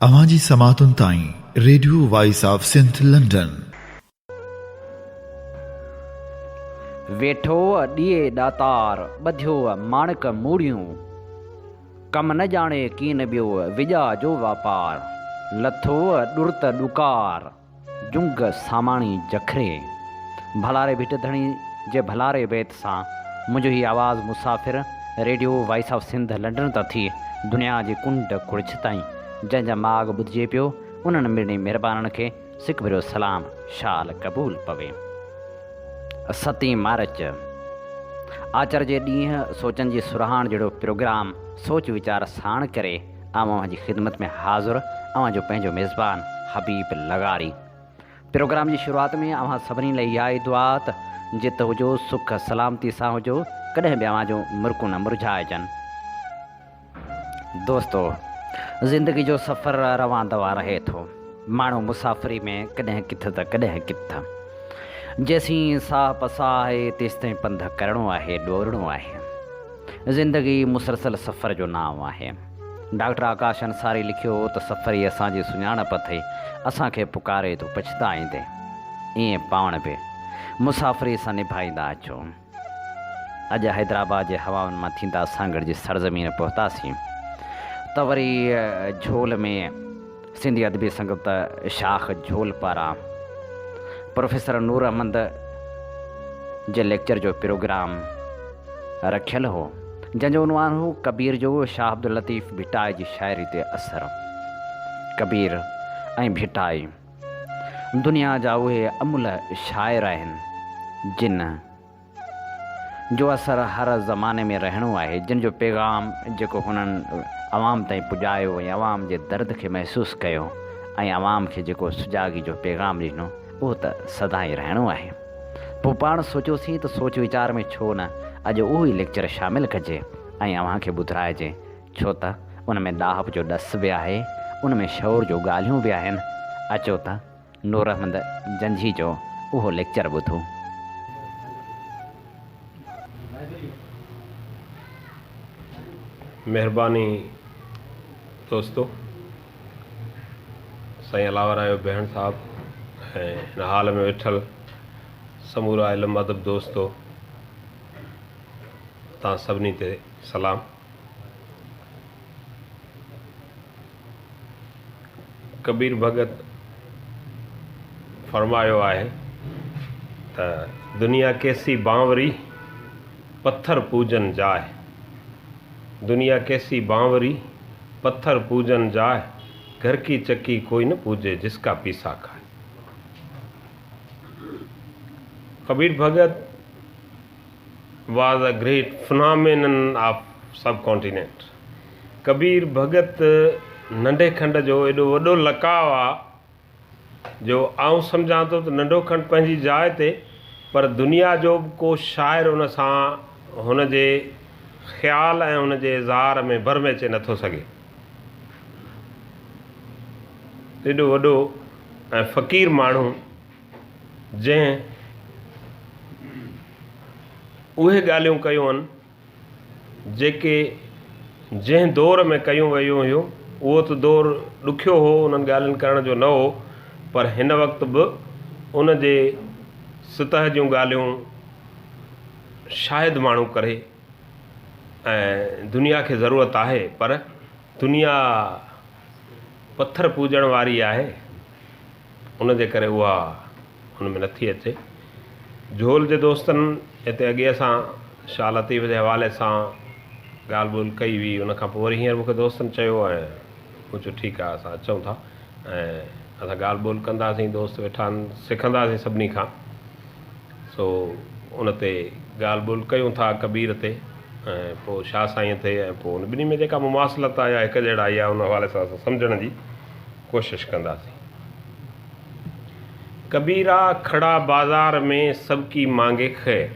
अवाजी समातुन ताई radio voice of Sindh London. वेठो ॾिए ॾातार ॿधियो माणक मूड़ियूं, कम न ॼाणे कीन ॿियो विॼा जो वापार, लथो ॾुर्त ॾुकार जुंग सामाणी जखरे, भलारे भिट धणी जे भलारे बैत सां मुंहिंजो ही आवाज़ मुसाफ़िर radio voice of Sindh London त थी दुनिया जे कुंड कुड़छ ताईं जंहिंजा माॻ ॿुधिजे पियो उन्हनि मिड़नी महिरबाननि खे सिक भरियो सलाम शाल क़बूल पवे। 7 मार्च आचर जे ॾींहुं सोचनि जी सुरहाण जहिड़ो प्रोग्राम सोच वीचार साण करे अवां जी ख़िदमत में हाज़ुर अवां जो पंहिंजो मेज़बान हबीब लगारी। प्रोग्राम जी शुरूआति में अवां सभिनी लाइ इहा ई दुआ त जित हुजो सुख सलामती सां हुजो, कॾहिं बि अवां जो मुर्कू न मुरझाइजनि। दोस्तो, ज़िंदगी जो सफ़र रवां दवा रहे थो, माण्हू मुसाफ़िरी में कॾहिं किथे त कॾहिं किथे। जेसीं साह पसाह आहे तेसिताईं पंध करिणो आहे, ॾोड़णो आहे। ज़िंदगी मुसलसल सफ़र जो नाम आहे। डॉक्टर आकाश अंसारी लिखियो त सफ़र ई असांजी सुञाणप अथई, असांखे पुकारे थो पछताईंदे। ईअं पाण बि मुसाफ़िरी सां निभाईंदा अचो। अॼु हैदराबाद जे हवाउनि मां थींदा सांगड़ जी सरज़मीन पहुतासीं त वरी झोल में सिंधी अदबी संगत शाख झोल पारां प्रोफेसर नूर अहमद जे लेक्चर जो प्रोग्राम रखियलु हो, जंहिंजो उनवान हो कबीर जो शाह अब्दुल लतीफ़ भिटाई जी शाइरी ते असर। कबीर ऐं भिटाई दुनिया जा उहे अमुल शाइर आहिनि जिन जो असर हर ज़माने में रहणो आहे, जिन जो पैगाम जेको हुननि अवाम ताईं पुॼायो ऐं अवाम जे दर्द खे महसूसु कयो ऐं अवाम खे जेको सुजागी जो पैगाम ॾिनो उहो त सदाईं रहणो आहे। पोइ पाण सोचियोसीं त सोच वीचार में छो न अॼु उहो ई लेक्चर शामिलु कजे ऐं अव्हांखे ॿुधाइजे, छो त उन में ॾाहप जो ॾस बि आहे, उन में शौर जो ॻाल्हियूं बि आहिनि। अचो त नूर अहमद जंझी जो उहो लेक्चर ॿुधूं। महिरबानी दोस्तों, साईं अलावर आयो भेण साहब ऐं हिन हाल में वेठल समूरा इल्मु अदब दोस्तो, तव्हां सभिनी ते सलाम। कबीर भगत फरमायो आहे त दुनिया कैसी बांवरी पत्थर पूजन जाए, दुनिया कैसी बांवरी पत्थर पूजन जाए, घर की चक्की कोई न पूजे जिसका पीसा खाए। कबीर भगत was a great phenomenon of subcontinent. Kabir भगत नंढे खंड जो एॾो वॾो लकाव आहे जो आउं सम्झां थो त नंढो खंड पंहिंजी जाइ ते, पर दुनिया जो को शाइर उन सां हुन जे ख़्याल ऐं हुन जे इज़हार में भर में अचे नथो सघे। एॾो वॾो ऐं फ़क़ीर माण्हू जंहिं उहे ॻाल्हियूं कयूं आहिनि जेके जंहिं दौर में कयूं वयूं हुयूं, उहो त दौर ॾुखियो हो, उन्हनि ॻाल्हियुनि करण जो न हो, पर हिन वक़्तु बि उन जे सतह जूं ॻाल्हियूं शायदि माण्हू करे ऐं दुनिया खे ज़रूरत आहे, पर दुनिया पत्थर पूॼण वारी आहे, उन जे करे उहा हुन में नथी अचे। झोल जे दोस्तनि हिते अॻे असां शाह लतीफ़ जे हवाले सां ॻाल्हि ॿोल्हि कई हुई, उन खां पोइ वरी हींअर मूंखे दोस्तनि चयो ऐं मूं चयो ठीकु आहे असां अचूं था ऐं असां ॻाल्हि ॿोल्हि कंदासीं, दोस्त वेठा आहिनि, सिखंदासीं सभिनी खां। सो उन ते ॻाल्हि ॿोल्हि कयूं था कबीर ते ऐं पोइ शाह साईं ते, ऐं पोइ उन ॿिन्ही में जेका मुमासिलत आहे या हिकु जहिड़ा आई आहे उन हवाले सां असां सम्झण जी कोशिशि कंदासीं। कबीरा खड़ा बाज़ार में सबकी मांगे खैर,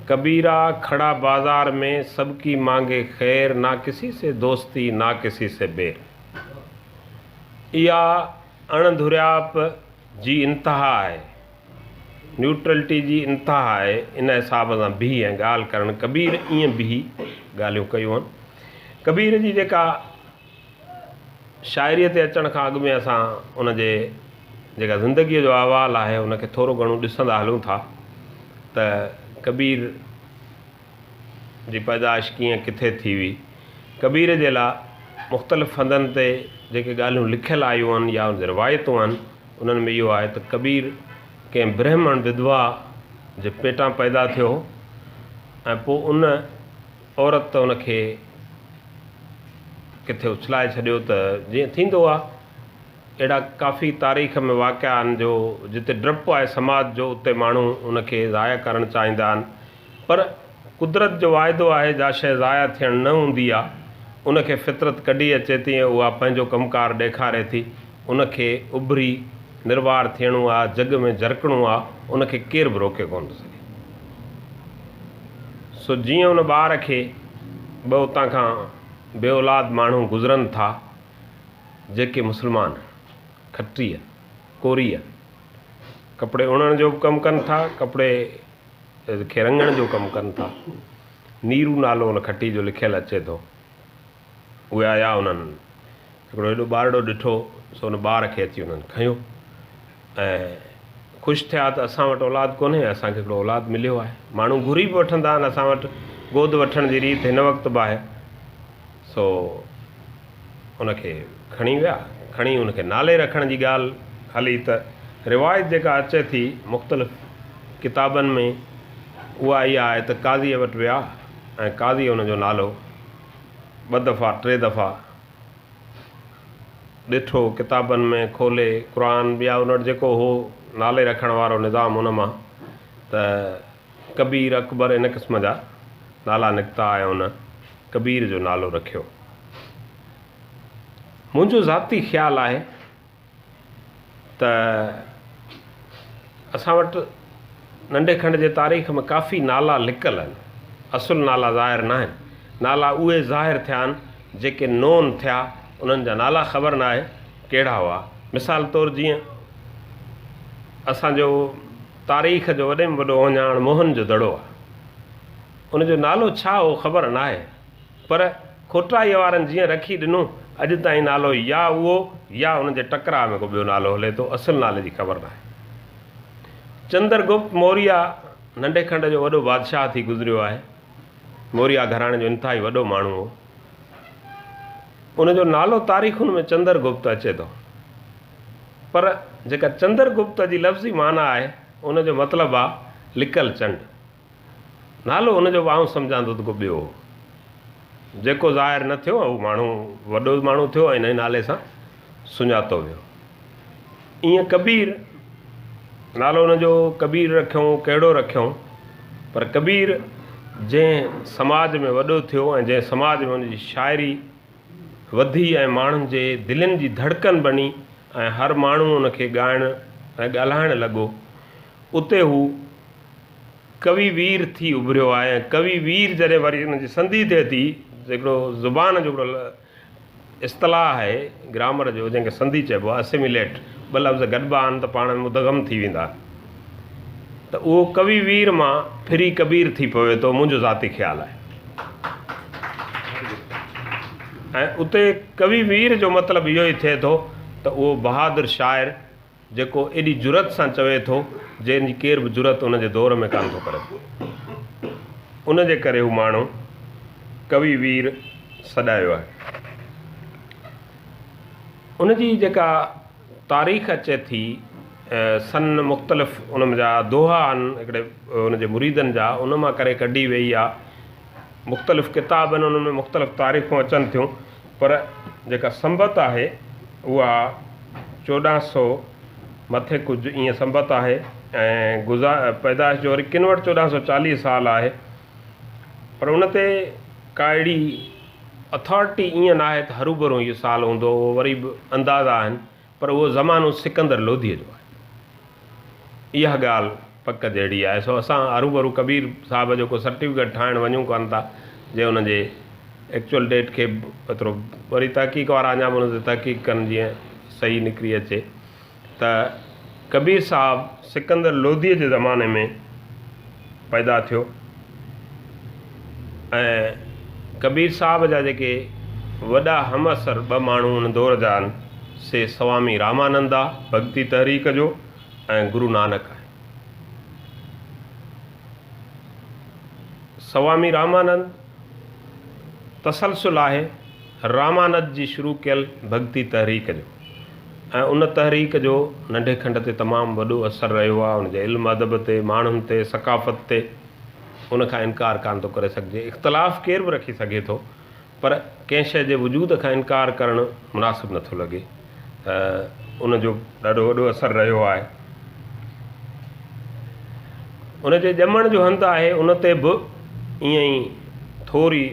कबीरा खड़ा बाज़ार में सबकी मांगे खैर, ना किसी से दोस्ती ना किसी से बैर। इहा अणधुरियाप जी इंतिहा आहे, न्यूट्रलिटी जी इंतिहा आहे। इन हिसाब सां बीह ऐं ॻाल्हि करणु, कबीर ईअं बीह ॻाल्हियूं कयूं आहिनि। कबीर जी जेका शाइरीअ ते अचण खां अॻु में असां उन जे जेका ज़िंदगीअ जो अहवालु आहे उनखे थोरो घणो ॾिसंदा हलूं था त कबीर जी पैदाइश कीअं किथे थी हुई। कबीर जे लाइ मुख़्तलिफ़ फंदनि ते जेके ॻाल्हियूं लिखियलु आयूं आहिनि या उन रिवायतूं आहिनि उन्हनि में इहो आहे त कबीर कंहिं ब्राह्मण विधवा जे पेटां पैदा थियो ऐं पोइ उन औरत उनखे किथे उछलाए छॾियो त जीअं थींदो आहे अहिड़ा काफ़ी तारीख़ में वाक़िया आहिनि जो जिते डपु आहे समाज जो उते माण्हू उनखे ज़ाया करणु चाहींदा आहिनि, पर कुदरत जो वाइदो आहे जा शइ ज़ाया थियणु न हूंदी आहे उनखे फितरत कढी अचे थी ऐं उहा पंहिंजो कमुकारु ॾेखारे थी। उनखे उभरी निर्वार थियणो आहे, जग में झरकणो आहे, उनखे केरु बि रोके कोन थो सघे। सो जीअं उन ॿार खे ॿ उतां खां बे औलाद माण्हू गुज़रनि था जेके मुस्लमान खटीअ कोरीअ कपिड़े उणण जो बि कमु कनि था, कपिड़े खे रंगण जो कमु कनि था। नीरू नालो उन खटी जो लिखियलु अचे थो। उहे आया उन्हनि हिकिड़ो हेॾो ॿारड़ो ॾिठो सो उन ॿार खे अची उन्हनि खंयो ऐं ख़ुशि थिया त असां वटि औलाद कोन्हे, असांखे हिकिड़ो औलाद मिलियो आहे। माण्हू घुरी बि वठंदा आहिनि असां वटि, गोद वठण जी रीति हिन वक़्तु बि आहे। सो उनखे खणी विया, खणी उनखे नाले रखण जी ॻाल्हि हली त रिवायत जेका अचे थी मुख़्तलिफ़ किताबनि में उहा इहा आहे त काज़ीअ वटि विया ऐं काज़ी उनजो नालो 2 दफ़ा 3 दफ़ा ॾिठो किताबनि में खोले क़ुरान ॿिया उन वटि जेको हो नाले रखण वारो निज़ाम उन मां त कबीर अकबर इन क़िस्म जा नाला निकिता ऐं उन कबीर जो नालो रखियो। मुंहिंजो ज़ाती ख़्यालु आहे त असां वटि नंढे खंड जे तारीख़ में काफ़ी नाला लिकल आहिनि, असुलु नाला ज़ाहिर न आहिनि। नाला उहे ज़ाहिर थिया आहिनि जेके नोन थिया, उन्हनि जा नाला ख़बर न आहे कहिड़ा हुआ। मिसाल तौरु जीअं असांजो तारीख़ जो वॾे में वॾो वञाण मोहन जो दड़ो आहे, उनजो नालो छा हो ख़बर न आहे, पर खोटाईअ वारनि जीअं रखी ॾिनो अॼु ताईं नालो या उहो या उनजे टकरा में को ॿियो नालो हले थो, असुलु नाले जी ख़बर न आहे। चंद्रगुप्त मौर्य नंढे खंड जो वॾो बादशाह थी गुज़रियो आहे। मौर्य घराणे जो इंतिहाई वॾो माण्हू हो। उनजो नालो तारीख़ुनि में चंद्रगुप्त अचे थो, पर जेका चंद्रगुप्त जी लफ़्ज़ी माना आहे उनजो मतिलबु आहे लिकल चंड। नालो उनजो आउं सम्झां थो त को ॿियो हो जेको ज़ाहिर न थियो, उहो माण्हू वॾो माण्हू थियो ऐं इन नाले सां सुञातो वियो। ईअं कबीर नालो उनजो कबीर रखियऊं, कहिड़ो रखियऊं, पर कबीर जंहिं समाज में वॾो थियो ऐं जंहिं समाज में उनजी शाइरी वधी ऐं माण्हुनि जे दिलनि जी धड़कन बणी ऐं हर माण्हू उनखे ॻाइणु ऐं ॻाल्हाइणु लॻो, उते हू कवि वीर थी उभरियो आहे। ऐं कवि वीर जॾहिं वरी उनजी संधि थिए थी, हिकिड़ो ज़ुबान जो हिकिड़ो इस्तलाह आहे ग्रामर जो जंहिंखे संधि चइबो आहे, असिमिलेट, ॿ लफ़्ज़ गॾिबा आहिनि त पाण में मुदगम थी वेंदा, त उहो कवि वीर मां फिरी कबीर थी पवे थो, मुंहिंजो ज़ाती ख़्यालु आहे। ऐं उते कवि वीर जो मतिलबु इहो ई थिए थो त उहो बहादुर शाइर जेको एॾी जुरत सां चवे थो जंहिंजी केर बि जुरत उनजे दौर में कान थो करे, उनजे करे हू माण्हू कवि वीर सॾायो आहे। उनजी जेका तारीख़ अचे थी सन मुख़्तलिफ़ उन जा दोहा आहिनि हिकिड़े उनजे मुरीदनि जा, उन मां करे कढी वई आहे। मुख़्तलिफ़ किताब आहिनि, उन्हनि में मुख़्तलिफ़ तारीख़ूं अचनि थियूं, पर जेका संबत आहे उहा 1400 मथे कुझु ईअं संबत आहे ऐं पैदाइश जो वरी किन वटि 1440 साल आहे। पर उन ते का अहिड़ी अथॉरिटी ईअं न आहे त हरूभरू इहो साल हूंदो, उहो वरी बि अंदाज़ा आहिनि, पर उहो ज़मानो सिकंदर लोधीअ जो आहे। इहा ॻाल्हि पक जहिड़ी आहे। सो असां हरूभरू कबीर साहिब जो को सर्टिफिकेट ठाहिणु वञूं कोन था जे हुनजे एक्चुअल डेट खे एतिरो वरी तहक़ीक़ वारा अञा बि उन ते तहक़ीक़ कनि जीअं सही निकिरी अचे त कबीर साहिबु सिकंदर लोधीअ जे ज़माने में पैदा थियो ऐं कबीर साहिब जा जेके वॾा हमअसर ॿ माण्हू उन दौर जा आहिनि से स्वामी रामानंद आहे भक्ति तहरीक जो ऐं गुरु नानक आहे। स्वामी रामानंद तसलसल आहे रामानंद जी शुरू कयल भक्ति तहरीक जो ऐं उन तहरीक जो नंढे खंड ते तमामु वॾो असरु रहियो आहे। उनजे इल्मु अदब ते, माण्हुनि ते, सकाफ़त ते उनखां इनकार कान थो करे सघिजे। इख़्तिलाफ़ केरु बि रखी सघे थो पर कंहिं शइ जे वजूद खां इनकार करणु मुनासिबु नथो लॻे। उनजो ॾाढो वॾो असरु रहियो आहे। उनजे ॼमण जो हंधु आहे उन ते बि ईअं ई थोरी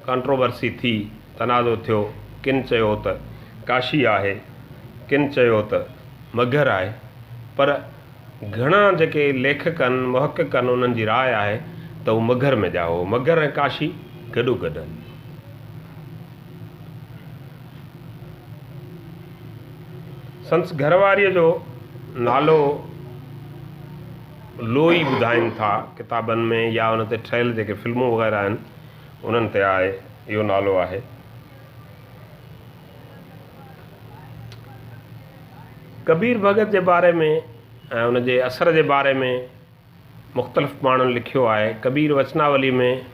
कंट्रोवर्सी थी, तनाज़ो थियो। किन चयो त काशी आहे, किन चयो त मगर आहे, पर घणा जेके लेखक आहिनि, मुहक़िक़ आहिनि, उन्हनि जी राय आहे त उहो मगर में ॼाओ। मगर ऐं काशी गॾो गॾु आहिनि। संस घरवारीअ जो नालो लोई ॿुधाइनि था किताबनि में या उन ते ठहियल जेके फिल्मूं वग़ैरह आहिनि उन्हनि ते आहे, इहो नालो आहे। कबीर भगत जे बारे में ऐं उनजे असर जे बारे में मुख़्तलिफ़ माण्हुनि लिखियो आहे। कबीर वचनावली में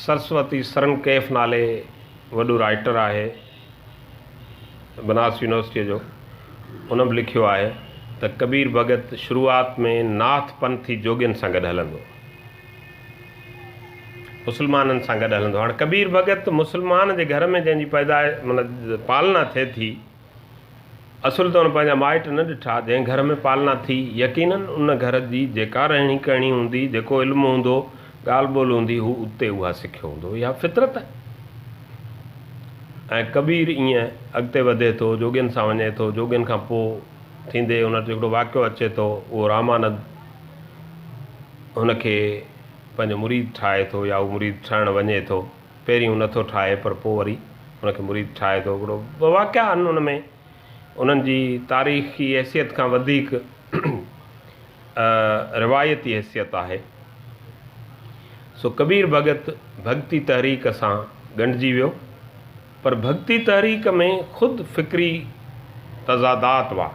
सरस्वती सरनकैफ़ नाले वॾो राइटर आहे बनारस यूनिवर्सिटीअ जो, उन बि लिखियो आहे त कबीर भगत शुरूआत में नाथ पंथी जोगियुनि सां गॾु हलंदो, मुस्लमाननि सां गॾु हलंदो। हाणे कबीर भगत मुस्लमान जे घर में जंहिंजी पैदाइश माना पालना थिए थी, असुल त हुन पंहिंजा माइट न ॾिठा। जंहिं घर में पालना थी यकीनन उन घर जी जेका रहणी करणी हूंदी, जेको इल्मु हूंदो, ॻाल्हि ॿोल हूंदी, हू उते उहा सिखियो हूंदो। इहा फितरत आहे। ऐं कबीर ईअं अॻिते वधे थो, जोगियुनि सां वञे थो। जोगियुनि खां पोइ थींदे उन जो हिकिड़ो वाक़ियो अचे थो, उहो रामानंद हुनखे पंहिंजो मुरीद ठाहे थो या उहो मुरीद ठहणु वञे थो। पहिरीं हू नथो ठाहे पर पोइ वरी हुनखे मुरीद ठाहे थो। हिकिड़ो वाक़िया आहिनि उन में, उन्हनि जी तारीख़ी हैसियत खां वधीक रिवायती हैसियत आहे। सो कबीर भगत भक्ति तहरीक सां ॻंढिजी वियो, पर भक्ति तहरीक में ख़ुदि फ़िक्री तज़ादात हुआ,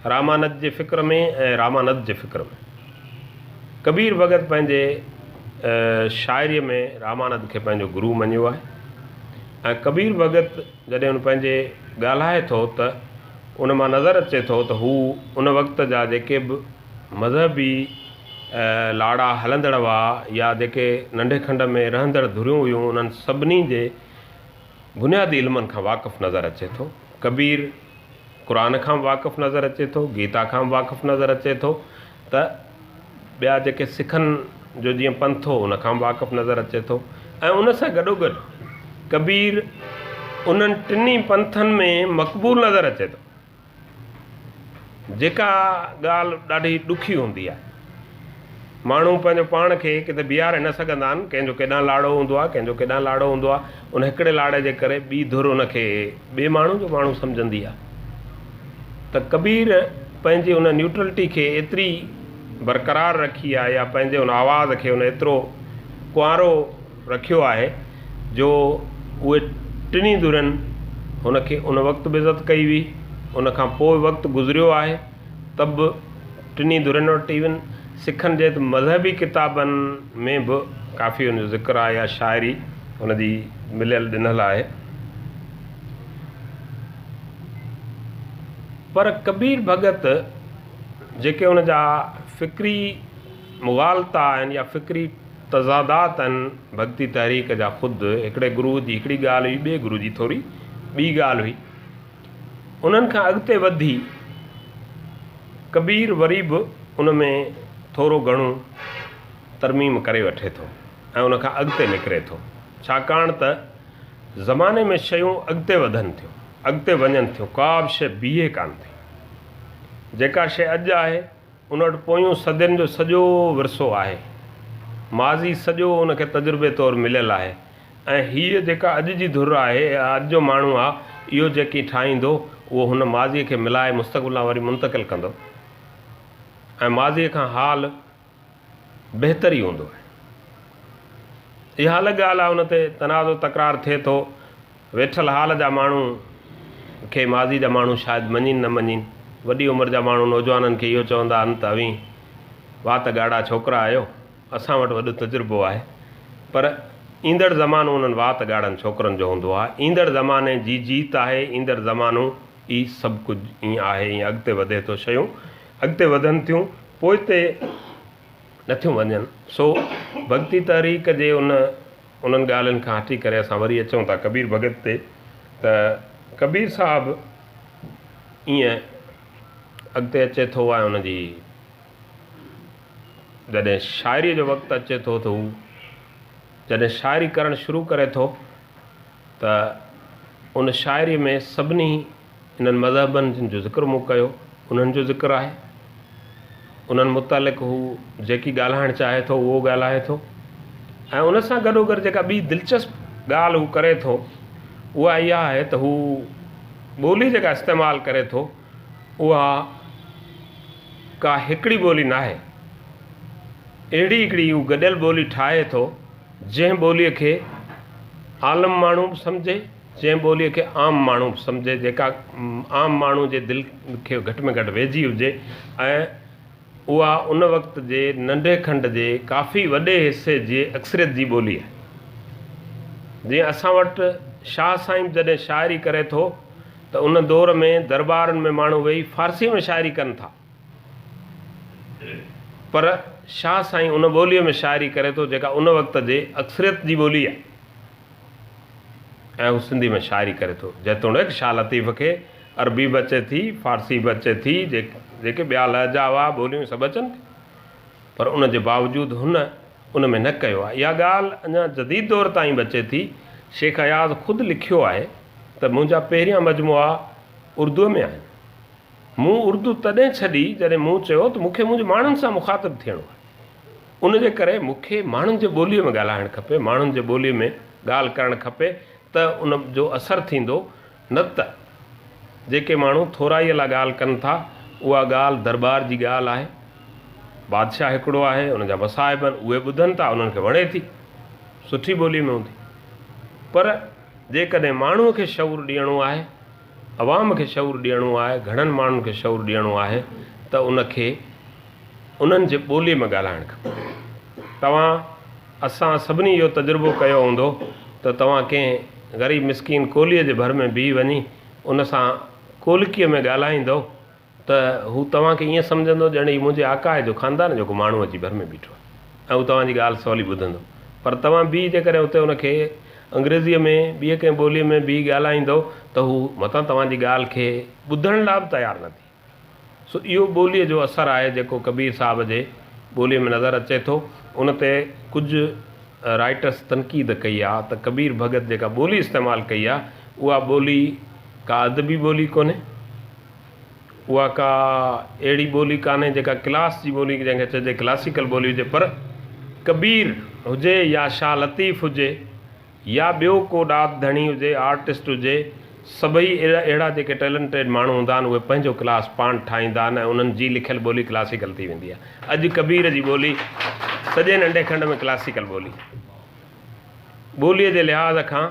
रामानंद जे फ़िक्र में ऐं रामानंद जे फ़िक्र में। कबीर भगत पंहिंजे शाइरीअ में रामानंद खे पंहिंजो गुरू मञियो आहे। ऐं कबीर भगत जॾहिं हुन पंहिंजे ॻाल्हाए थो त उन मां नज़र अचे थो त हू उन वक़्त जा जेके बि मज़हबी लाड़ा हलंदड़ हुआ या जेके नंढे खंड में रहंदड़ धुरियूं हुयूं, उन्हनि सभिनी जे बुनियादी इल्मनि खां वाक़ुफ़ु नज़र अचे थो। कबीर क़ुर खां वाक़ुफ़ु नज़र अचे थो, गीता खां वाक़ुफ़ु नज़र अचे थो, त ॿिया जेके सिखनि जो जीअं पंथ हो उन खां वाक़ुफ़ु नज़र अचे थो। ऐं उन सां गॾोगॾु कबीर उन्हनि टिनी पंथनि में मक़बूल नज़र अचे थो। जेका ॻाल्हि ॾाढी ॾुखी हूंदी आहे, माण्हू पंहिंजो पाण खे किथे बीहारे न सघंदा आहिनि। कंहिंजो केॾांहुं लाड़ो हूंदो आहे, कंहिंजो केॾांहुं लाड़ो हूंदो आहे। उन हिकिड़े लाड़े जे करे ॿी धुर उनखे ॿिए माण्हू जो माण्हू सम्झंदी आहे। त कबीर पंहिंजी उन न्यूट्रलिटी खे एतिरी बरक़रार रखी आहे या पंहिंजे उन आवाज़ खे उन एतिरो कुंवारो रखियो आहे जो उहे टिनी धुरनि हुनखे उन वक़्तु बि इज़त कई हुई। उन खां पोइ वक़्तु गुज़रियो आहे त बि टिनी धुरनि वटि इवन सिखनि जे मज़हबी किताबनि में बि काफ़ी हुनजो ज़िक्र आहे या शाइरी हुनजी मिलियल ॾिनल आहे। पर कबीर भगत जेके हुन जा फ़िक्री मुग़ालता आहिनि या फ़िक्री तज़ादात आहिनि भक्ति तहरीक जा, ख़ुदि हिकिड़े गुरू जी हिकिड़ी ॻाल्हि हुई, ॿिए गुरू जी थोरी ॿी ॻाल्हि हुई। उन्हनि खां अॻिते वधी कबीर वरी बि उन में थोरो घणो तरमीम करे वठे थो ऐं उन खां अॻिते निकिरे थो। छाकाणि त ज़माने में शयूं अॻिते वधनि थियूं, अॻिते वञनि थियूं, का बि शइ बीहे कान थी। जेका शइ अॼु आहे उन वटि पोयूं सदियुनि जो सॼो विरसो आहे, माज़ी सॼो उनखे तजुर्बे तौरु मिलियल आहे। ऐं हीअ जेका अॼु जी धुर आहे, अॼु जो माण्हू आहे, इहो जेकी ठाहींदो उहो हुन माज़ीअ खे मिलाए मुस्तक़बिल वरी मुंतक़िल कंदो ऐं माज़ीअ खां हाल बहितर ई हूंदो आहे। इहा अलॻि ॻाल्हि आहे, उन ते तनाज़ो तकरार थिए थो वेठल हाल जा माण्हू खे माज़ी जा माण्हू शायदि मञीनि न मञीनि, वॾी उमिरि जा माण्हू नौजवाननि खे इहो चवंदा आहिनि त अवी वात ॻाढ़ा छोकिरा आहियो, असां वटि वॾो तजुर्बो आहे, पर ईंदड़ ज़मानो उन्हनि वात ॻाढ़नि छोकिरनि जो हूंदो आहे। ईंदड़ ज़माने जी जीत आहे, ईंदड़ ज़मानो ई सभु कुझु ईअं आहे, ईअं अॻिते वधे थो, शयूं अॻिते वधनि थियूं, पोइ ते नथियूं वञनि। सो भक्ति तहरीक जे उन्हनि ॻाल्हियुनि खां हटी करे असां वरी अचूं था कबीर भॻत ते। त कबीर साहिबु ईअं अॻिते अचे थो ऐं उनजी जॾहिं शाइरीअ जो वक़्तु अचे थो त हू जॾहिं शाइरी करणु शुरू करे थो त उन शाइरीअ में सभिनी इन्हनि मज़हबनि जिन जो ज़िक्र मूं कयो उन्हनि जो ज़िक्र आहे। उन्हनि मुतालिक़ हू जेकी ॻाल्हाइणु चाहे थो उहो ॻाल्हाए थो, ऐं उन सां गॾोगॾु जेका ॿी दिलचस्प ॻाल्हि हू करे थो उहा इहा आहे त हू ॿोली जेका इस्तेमालु करे थो उहा का हिकिड़ी ॿोली न आहे, अहिड़ी हिकिड़ी हू गॾियल ॿोली ठाहे थो जंहिं ॿोलीअ खे आलम माण्हू बि सम्झे, जंहिं ॿोलीअ खे आम माण्हू बि सम्झे, जेका आम माण्हू जे दिलि खे घटि में घटि वेझी हुजे, ऐं उहा उन वक़्त जे नंढे खंड जे काफ़ी वॾे हिसे जी अक्सरियत जी ॿोली आहे। जीअं असां वटि शाह साईं जॾहिं शाइरी करे थो त उन दौर में दरबारनि में माण्हू वेही फ़ारसी में शाइरी कनि था, पर शाह साईं उन ॿोलीअ में शाइरी करे थो जेका उन वक़्त जे अक्सरियत जी ॿोली आहे, ऐं हू सिंधी में शाइरी करे थो। जेतोणीकि शाह लतीफ़ खे अरबी बि अचे थी, फ़ारसी बि अचे थी, जेके ॿिया लहजा हुआ ॿोलियूं सभु अचनि, पर उन जे बावजूदि हुन उन में न कयो आहे। इहा ॻाल्हि अञा जदीद दौर ताईं बि अचे थी। शेख अयाज़ ख़ुदि लिखियो आहे त मुंहिंजा पहिरियां मजमुआ उर्दूअ में आहिनि, मूं उर्दू तॾहिं छॾी जॾहिं मूं चयो त मूंखे मुंहिंजे माण्हुनि सां मुखातिबु थियणो आहे, उन जे करे मूंखे माण्हुनि जे ॿोलीअ में ॻाल्हाइणु खपे, माण्हुनि जे ॿोलीअ में ॻाल्हि करणु खपे, त उन जो असरु थींदो। न त जेके माण्हू थोराईअ लाइ ॻाल्हि कनि था उहा ॻाल्हि दरबार जी ॻाल्हि आहे, बादशाह हिकिड़ो आहे, उन जा मसाहिब आहिनि, उहे ॿुधनि था, उन्हनि खे वणे थी, सुठी ॿोली में हूंदी, पर जेकॾहिं माण्हूअ खे शऊर ॾियणो आहे, अवाम खे शऊर ॾियणो आहे, घणनि माण्हुनि खे शऊर ॾियणो आहे, त उनखे उन्हनि जे ॿोलीअ में ॻाल्हाइणु खपे। तव्हां असां सभिनी इहो तजुर्बो कयो हूंदो त तव्हां कंहिं ग़रीब मिसकीन कोलीअ जे भर में बीह वञी उन सां कोलकीअ में ॻाल्हाईंदो त हू तव्हांखे ईअं सम्झंदो ॼण ही मुंहिंजे आकाए जो ख़ानदान जेको माण्हू अची भर में बीठो आहे, ऐं हू तव्हांजी ॻाल्हि सवली ॿुधंदो। पर तव्हां बीह जे करे उते उनखे अंग्रेज़ीअ में ॿिए कंहिं ॿोलीअ में बि ॻाल्हाईंदो त हू मतां तव्हांजी ॻाल्हि खे ॿुधण लाइ बि तयारु न थी। सो इहो ॿोलीअ जो असरु आहे जेको कबीर साहिब जे ॿोलीअ में नज़र अचे थो। उन ते कुझु राइटर्स तनक़ीद कई आहे त कबीर भॻत जेका ॿोली इस्तेमालु कई आहे उहा ॿोली का अदबी ॿोली कोन्हे, उहा का अहिड़ी ॿोली कान्हे जेका क्लास जी ॿोली जंहिंखे चइजे क्लासिकल ॿोली हुजे, पर कबीर हुजे या शाह लतीफ़ हुजे या ॿियो को ॾात धणी हुजे, आर्टिस्ट हुजे, सभई अहिड़ा जेके टैलेंटेड माण्हू हूंदा आहिनि उहे पंहिंजो क्लास पाण ठाहींदा आहिनि ऐं उन्हनि जी लिखियलु ॿोली क्लासिकल थी वेंदी आहे। अॼु कबीर जी ॿोली सॼे नंढे खंड में क्लासिकल ॿोलीअ जे लिहाज़ खां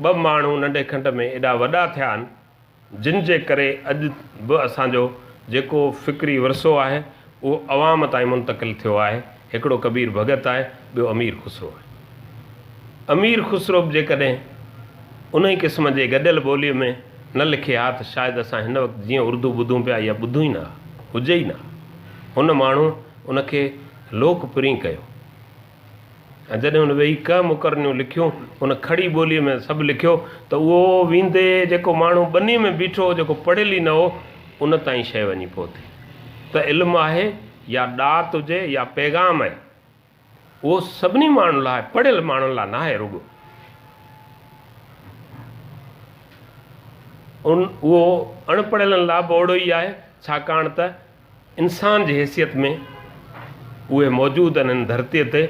ॿ माण्हू नंढे खंड में एॾा वॾा थिया आहिनि जिन जे करे अॼु बि असांजो जेको फ़िक्री वरिसो आहे उहो अवाम ताईं मुंतक़िल थियो आहे। हिकिड़ो कबीर भॻत आहे, ॿियो अमीर ख़ुसरो आहे। अमीर ख़ुसरो बि जेकॾहिं उन ई क़िस्म जे गॾियल ॿोलीअ में न लिखे हा त शायदि असां हिन वक़्तु जीअं उर्दू ॿुधूं पिया इहा ॿुधूं ई न हुजे ई न। हुन माण्हू उनखे लोकप्रिय कयो ऐं जॾहिं हुन वेही क मुक़रनियूं लिखियूं उन खड़ी ॿोलीअ में सभु लिखियो त उहो वेंदे जेको माण्हू ॿनीअ में बीठो हो जेको पढ़ियल ई न हो उन ताईं शइ वञी पहुती त इल्मु आहे या ॾात हुजे या पैगाम आहे उहो सभिनी माण्हुनि लाइ, पढ़ियल माण्हुनि लाइ न आहे रुॻो। उहो अणपढ़ियलनि लाइ बि ओड़ो ई आहे, छाकाणि त इंसान जी हैसियत में उहे मौजूदु आहिनि हिन धरतीअ ते,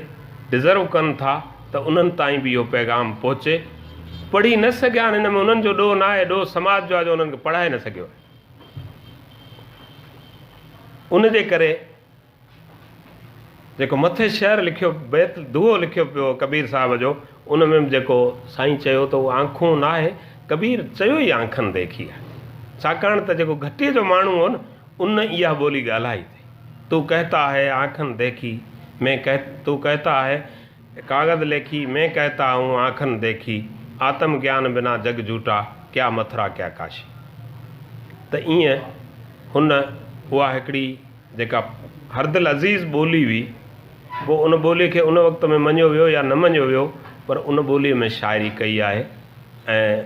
डिज़र्व कनि था त उन्हनि ताईं बि इहो पैगाम पहुचे। पढ़ी न सघिया आहिनि, हिन में उन्हनि जो ॾोह न आहे, ॾोह समाज जो आहे जो उन्हनि खे पढ़ाए न सघियो आहे। उन जे करे जेको मथे शहर लिखियो बैत दुओ लिखियो पियो कबीर साहिब जो उन में जेको साईं चयो त उहो आंखूं न आहे, कबीर चयो ई आंखनि देखी आहे। छाकाणि त जेको घटीअ जो माण्हू हो न उन इहा ॿोली ॻाल्हाई अथई। तू कहता है आंखनि देखी, तू कहता है कागज़ लेखी, मैं कहता हूँ आंखनि देखी, आत्म ज्ञान बिना जग झूठा, क्या मथुरा क्या काशी। त ईअं हुन उहा हिकिड़ी जेका हरदिल अज़ीज़ ॿोली हुई, पोइ उन ॿोलीअ खे उन वक़्त में मञियो वियो या न मञियो वियो, पर उन ॿोलीअ में शाइरी कई आहे। ऐं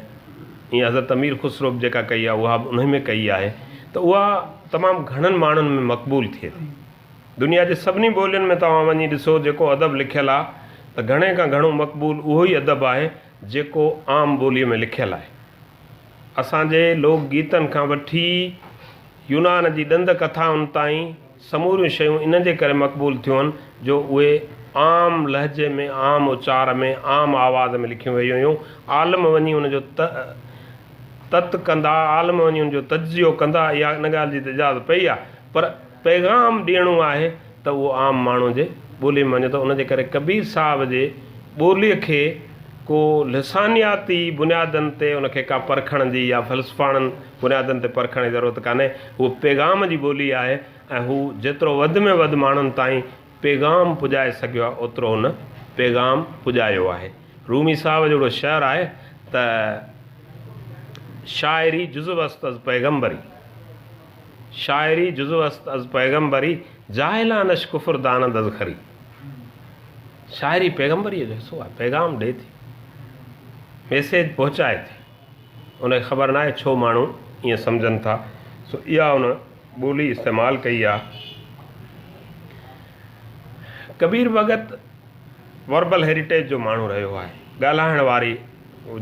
ईअं हज़रत अमीर खुसरो बि जेका कई आहे उहा बि उन में कई आहे। त उहा तमामु घणनि माण्हुनि में मक़बूल थिए थी। दुनिया जे सभिनी ॿोलियुनि में तव्हां वञी ॾिसो जेको अदब लिखियलु आहे त घणे खां घणो मक़बूल उहो ई अदब आहे जेको आम ॿोलीअ में लिखियलु आहे। असांजे लोक गीतनि खां वठी यूनान जी ॾंद कथाउनि ताईं समूरियूं शयूं इन जे करे मक़बूल थियूं आहिनि जो उहे आम लहजे में, आम उचार में, आम आवाज़ में लिखियूं वयूं हुयूं। आलम वञी उनजो तत कंदा, आलम वञी उनजो तजियो कंदा, इहा इन ॻाल्हि जी इजाज़त पई आहे, पर पैगाम ॾियणो आहे त उहो आम माण्हू जे ॿोली में वञे थो। उनजे करे कबीर साहिब जे ॿोलीअ खे को लिसानियाती बुनियादनि ते उनखे का परखण जी या फ़लसफ़ाणनि बुनियादनि ते परखण जी ज़रूरत कान्हे। उहो पैगाम जी ॿोली आहे ऐं हू जेतिरो वधि में वधि माण्हुनि ताईं पैगाम पुॼाए सघियो आहे ओतिरो हुन पैगाम पुॼायो आहे। रूमी साहिब जो शेर आहे त शाइरी जुज़वस्त अज़ पैगम्बरी, शाइरी जुज़वस्त अज़ पैगम्बरी, जाहिलानश कुफ़र दानद अज़ खरी। शाइरी पैगम्बरीअ जो हिसो आहे, पैगाम ॾिए थी, मैसेज पहुचाए थी। उनखे ख़बर न आहे छो माण्हू ईअं सम्झनि था। सो इहा उन ॿोली इस्तेमालु कई आहे। कबीर भगत वर्बल हेरिटेज जो माण्हू रहियो आहे, ॻाल्हाइण वारी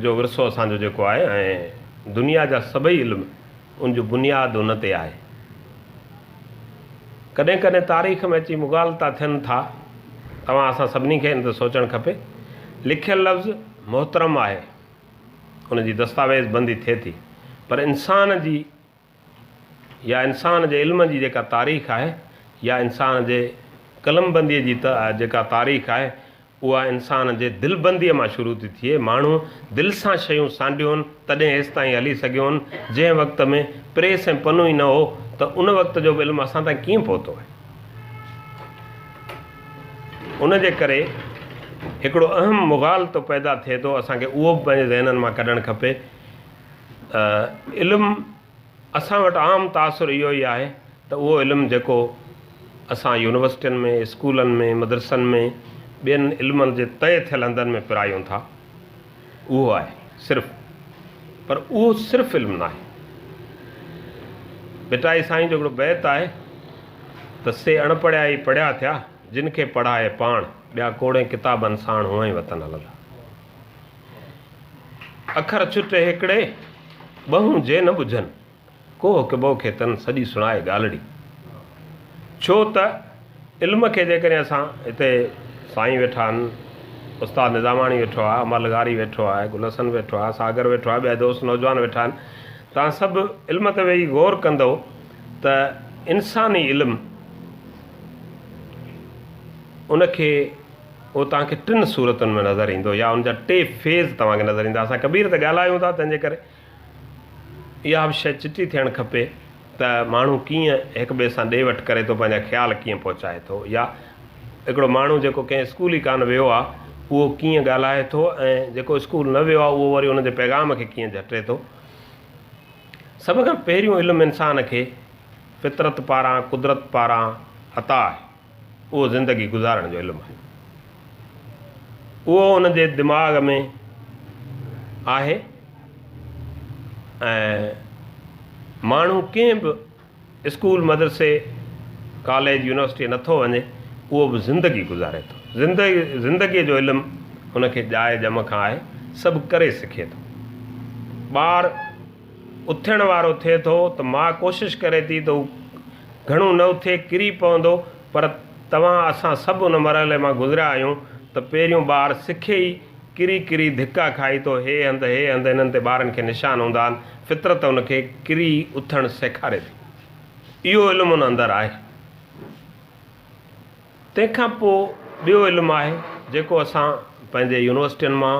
जो विरसो असांजो जेको आहे, ऐं दुनिया जा सभई इल्म उनजो बुनियादु उन ते आहे। कॾहिं कॾहिं तारीख़ में अची मुग़ालता थियनि था, तव्हां असां सभिनी खे इन ते सोचणु खपे। लिखियलु लफ़्ज़ मोहतरम आहे, उनजी दस्तावेज़ बंदी थिए थी, पर इंसान जी या इंसान जे इल्म जी जेका तारीख़ आहे या इंसान जे कलमबंदीअ जी जेका तारीख़ आहे उहा इंसान जे दिलबंदीअ मां शुरू थी थिए। माण्हू दिलि सां शयूं सांडियूं आहिनि तॾहिं हेसि ताईं हली सघियो आहिनि। जंहिं वक़्त में प्रेस ऐं पनो ई न हो त उन वक़्त जो बि इल्मु असां ताईं कीअं पहुतो आहे। उन जे करे हिकिड़ो अहम मुग़ालतो पैदा थिए थो, असांखे उहो बि पंहिंजे ज़हननि मां कढणु खपे। इल्मु असां वटि आम तासुरु इहो ई आहे त उहो इल्मु जेको असां यूनिवर्सिटियुनि में, स्कूलनि में, मदरसनि में, ॿियनि इल्मनि जे तय थियल हंधनि में पिरायूं था, उहो आहे सिर्फ़ु। पर उहो सिर्फ़ु इल्मु न आहे। बिटाई साईं जो हिकिड़ो बैत आहे त से अणपढ़िया ई पढ़िया थिया, जिन खे पढ़ाए पाण, ॿिया कोड़े किताबनि साण हुअं ई वतन हलंदा। अखर छुटे हिकिड़े ॿहूं जे न ॿुझनि, को किबो खे तन सॼी सुणाए ॻाल्हिड़ी। छो त इल्म खे जेकॾहिं असां हिते साईं वेठा आहिनि, उस्ताद निज़ामाणी वेठो आहे, अमलगारी वेठो आहे, गुलसन वेठो आहे, सागर वेठो आहे, ॿिया दोस्त नौजवान वेठा आहिनि, तव्हां सभु इल्म ते वेही गौर कंदव त इंसानी इल्मु उनखे उहो तव्हांखे टिनि सूरतुनि में नज़र ईंदो या उनजा टे फेज़ तव्हांखे नज़र ईंदा। असां कबीर ते ॻाल्हायूं था, तंहिंजे करे इहा बि शइ चिटी थियणु खपे त माण्हू कीअं हिक ॿिए सां ॾे वठि करे थो, पंहिंजा ख़्याल कीअं पहुचाए थो, या हिकिड़ो माण्हू जेको कंहिं स्कूल ई कान वियो आहे उहो कीअं ॻाल्हाए थो, ऐं जेको स्कूल न वियो आहे उहो वरी उनजे पैगाम खे कीअं झटे थो। सभ खां पहिरियों इल्मु इंसान खे फितरत पारां, कुदरत पारां अता आहे, उहो ज़िंदगी गुज़ारण जो इल्मु आहे। उहो उनजे दिमाग़ में आहे ऐं माण्हू कंहिं बि स्कूल, मदरसे, कॉलेज, यूनिवर्सिटी नथो वञे, उहो बि ज़िंदगी गुज़ारे थो। ज़िंदगीअ जो इल्मु हुनखे ॼाए ॼम खां आहे, सभु करे सिखे थो। ॿारु उथण वारो थिए थो त मां कोशिशि करे थी त हू घणो न उथे, किरी पवंदो, पर असां सभु उन मरहले मां गुज़रिया आहियूं त पहिरियों ॿारु सिखे ई किरी किरी धिका खाई थो, हे हंधि हिननि ते ॿारनि खे निशान हूंदा आहिनि, फितरत हुनखे किरी उथणु सेखारे थी। इहो इल्मु हुन अंदरि आहे। तंहिंखां पोइ ॿियो इल्मु आहे जेको असां पंहिंजे यूनिवर्सिटियुनि मां,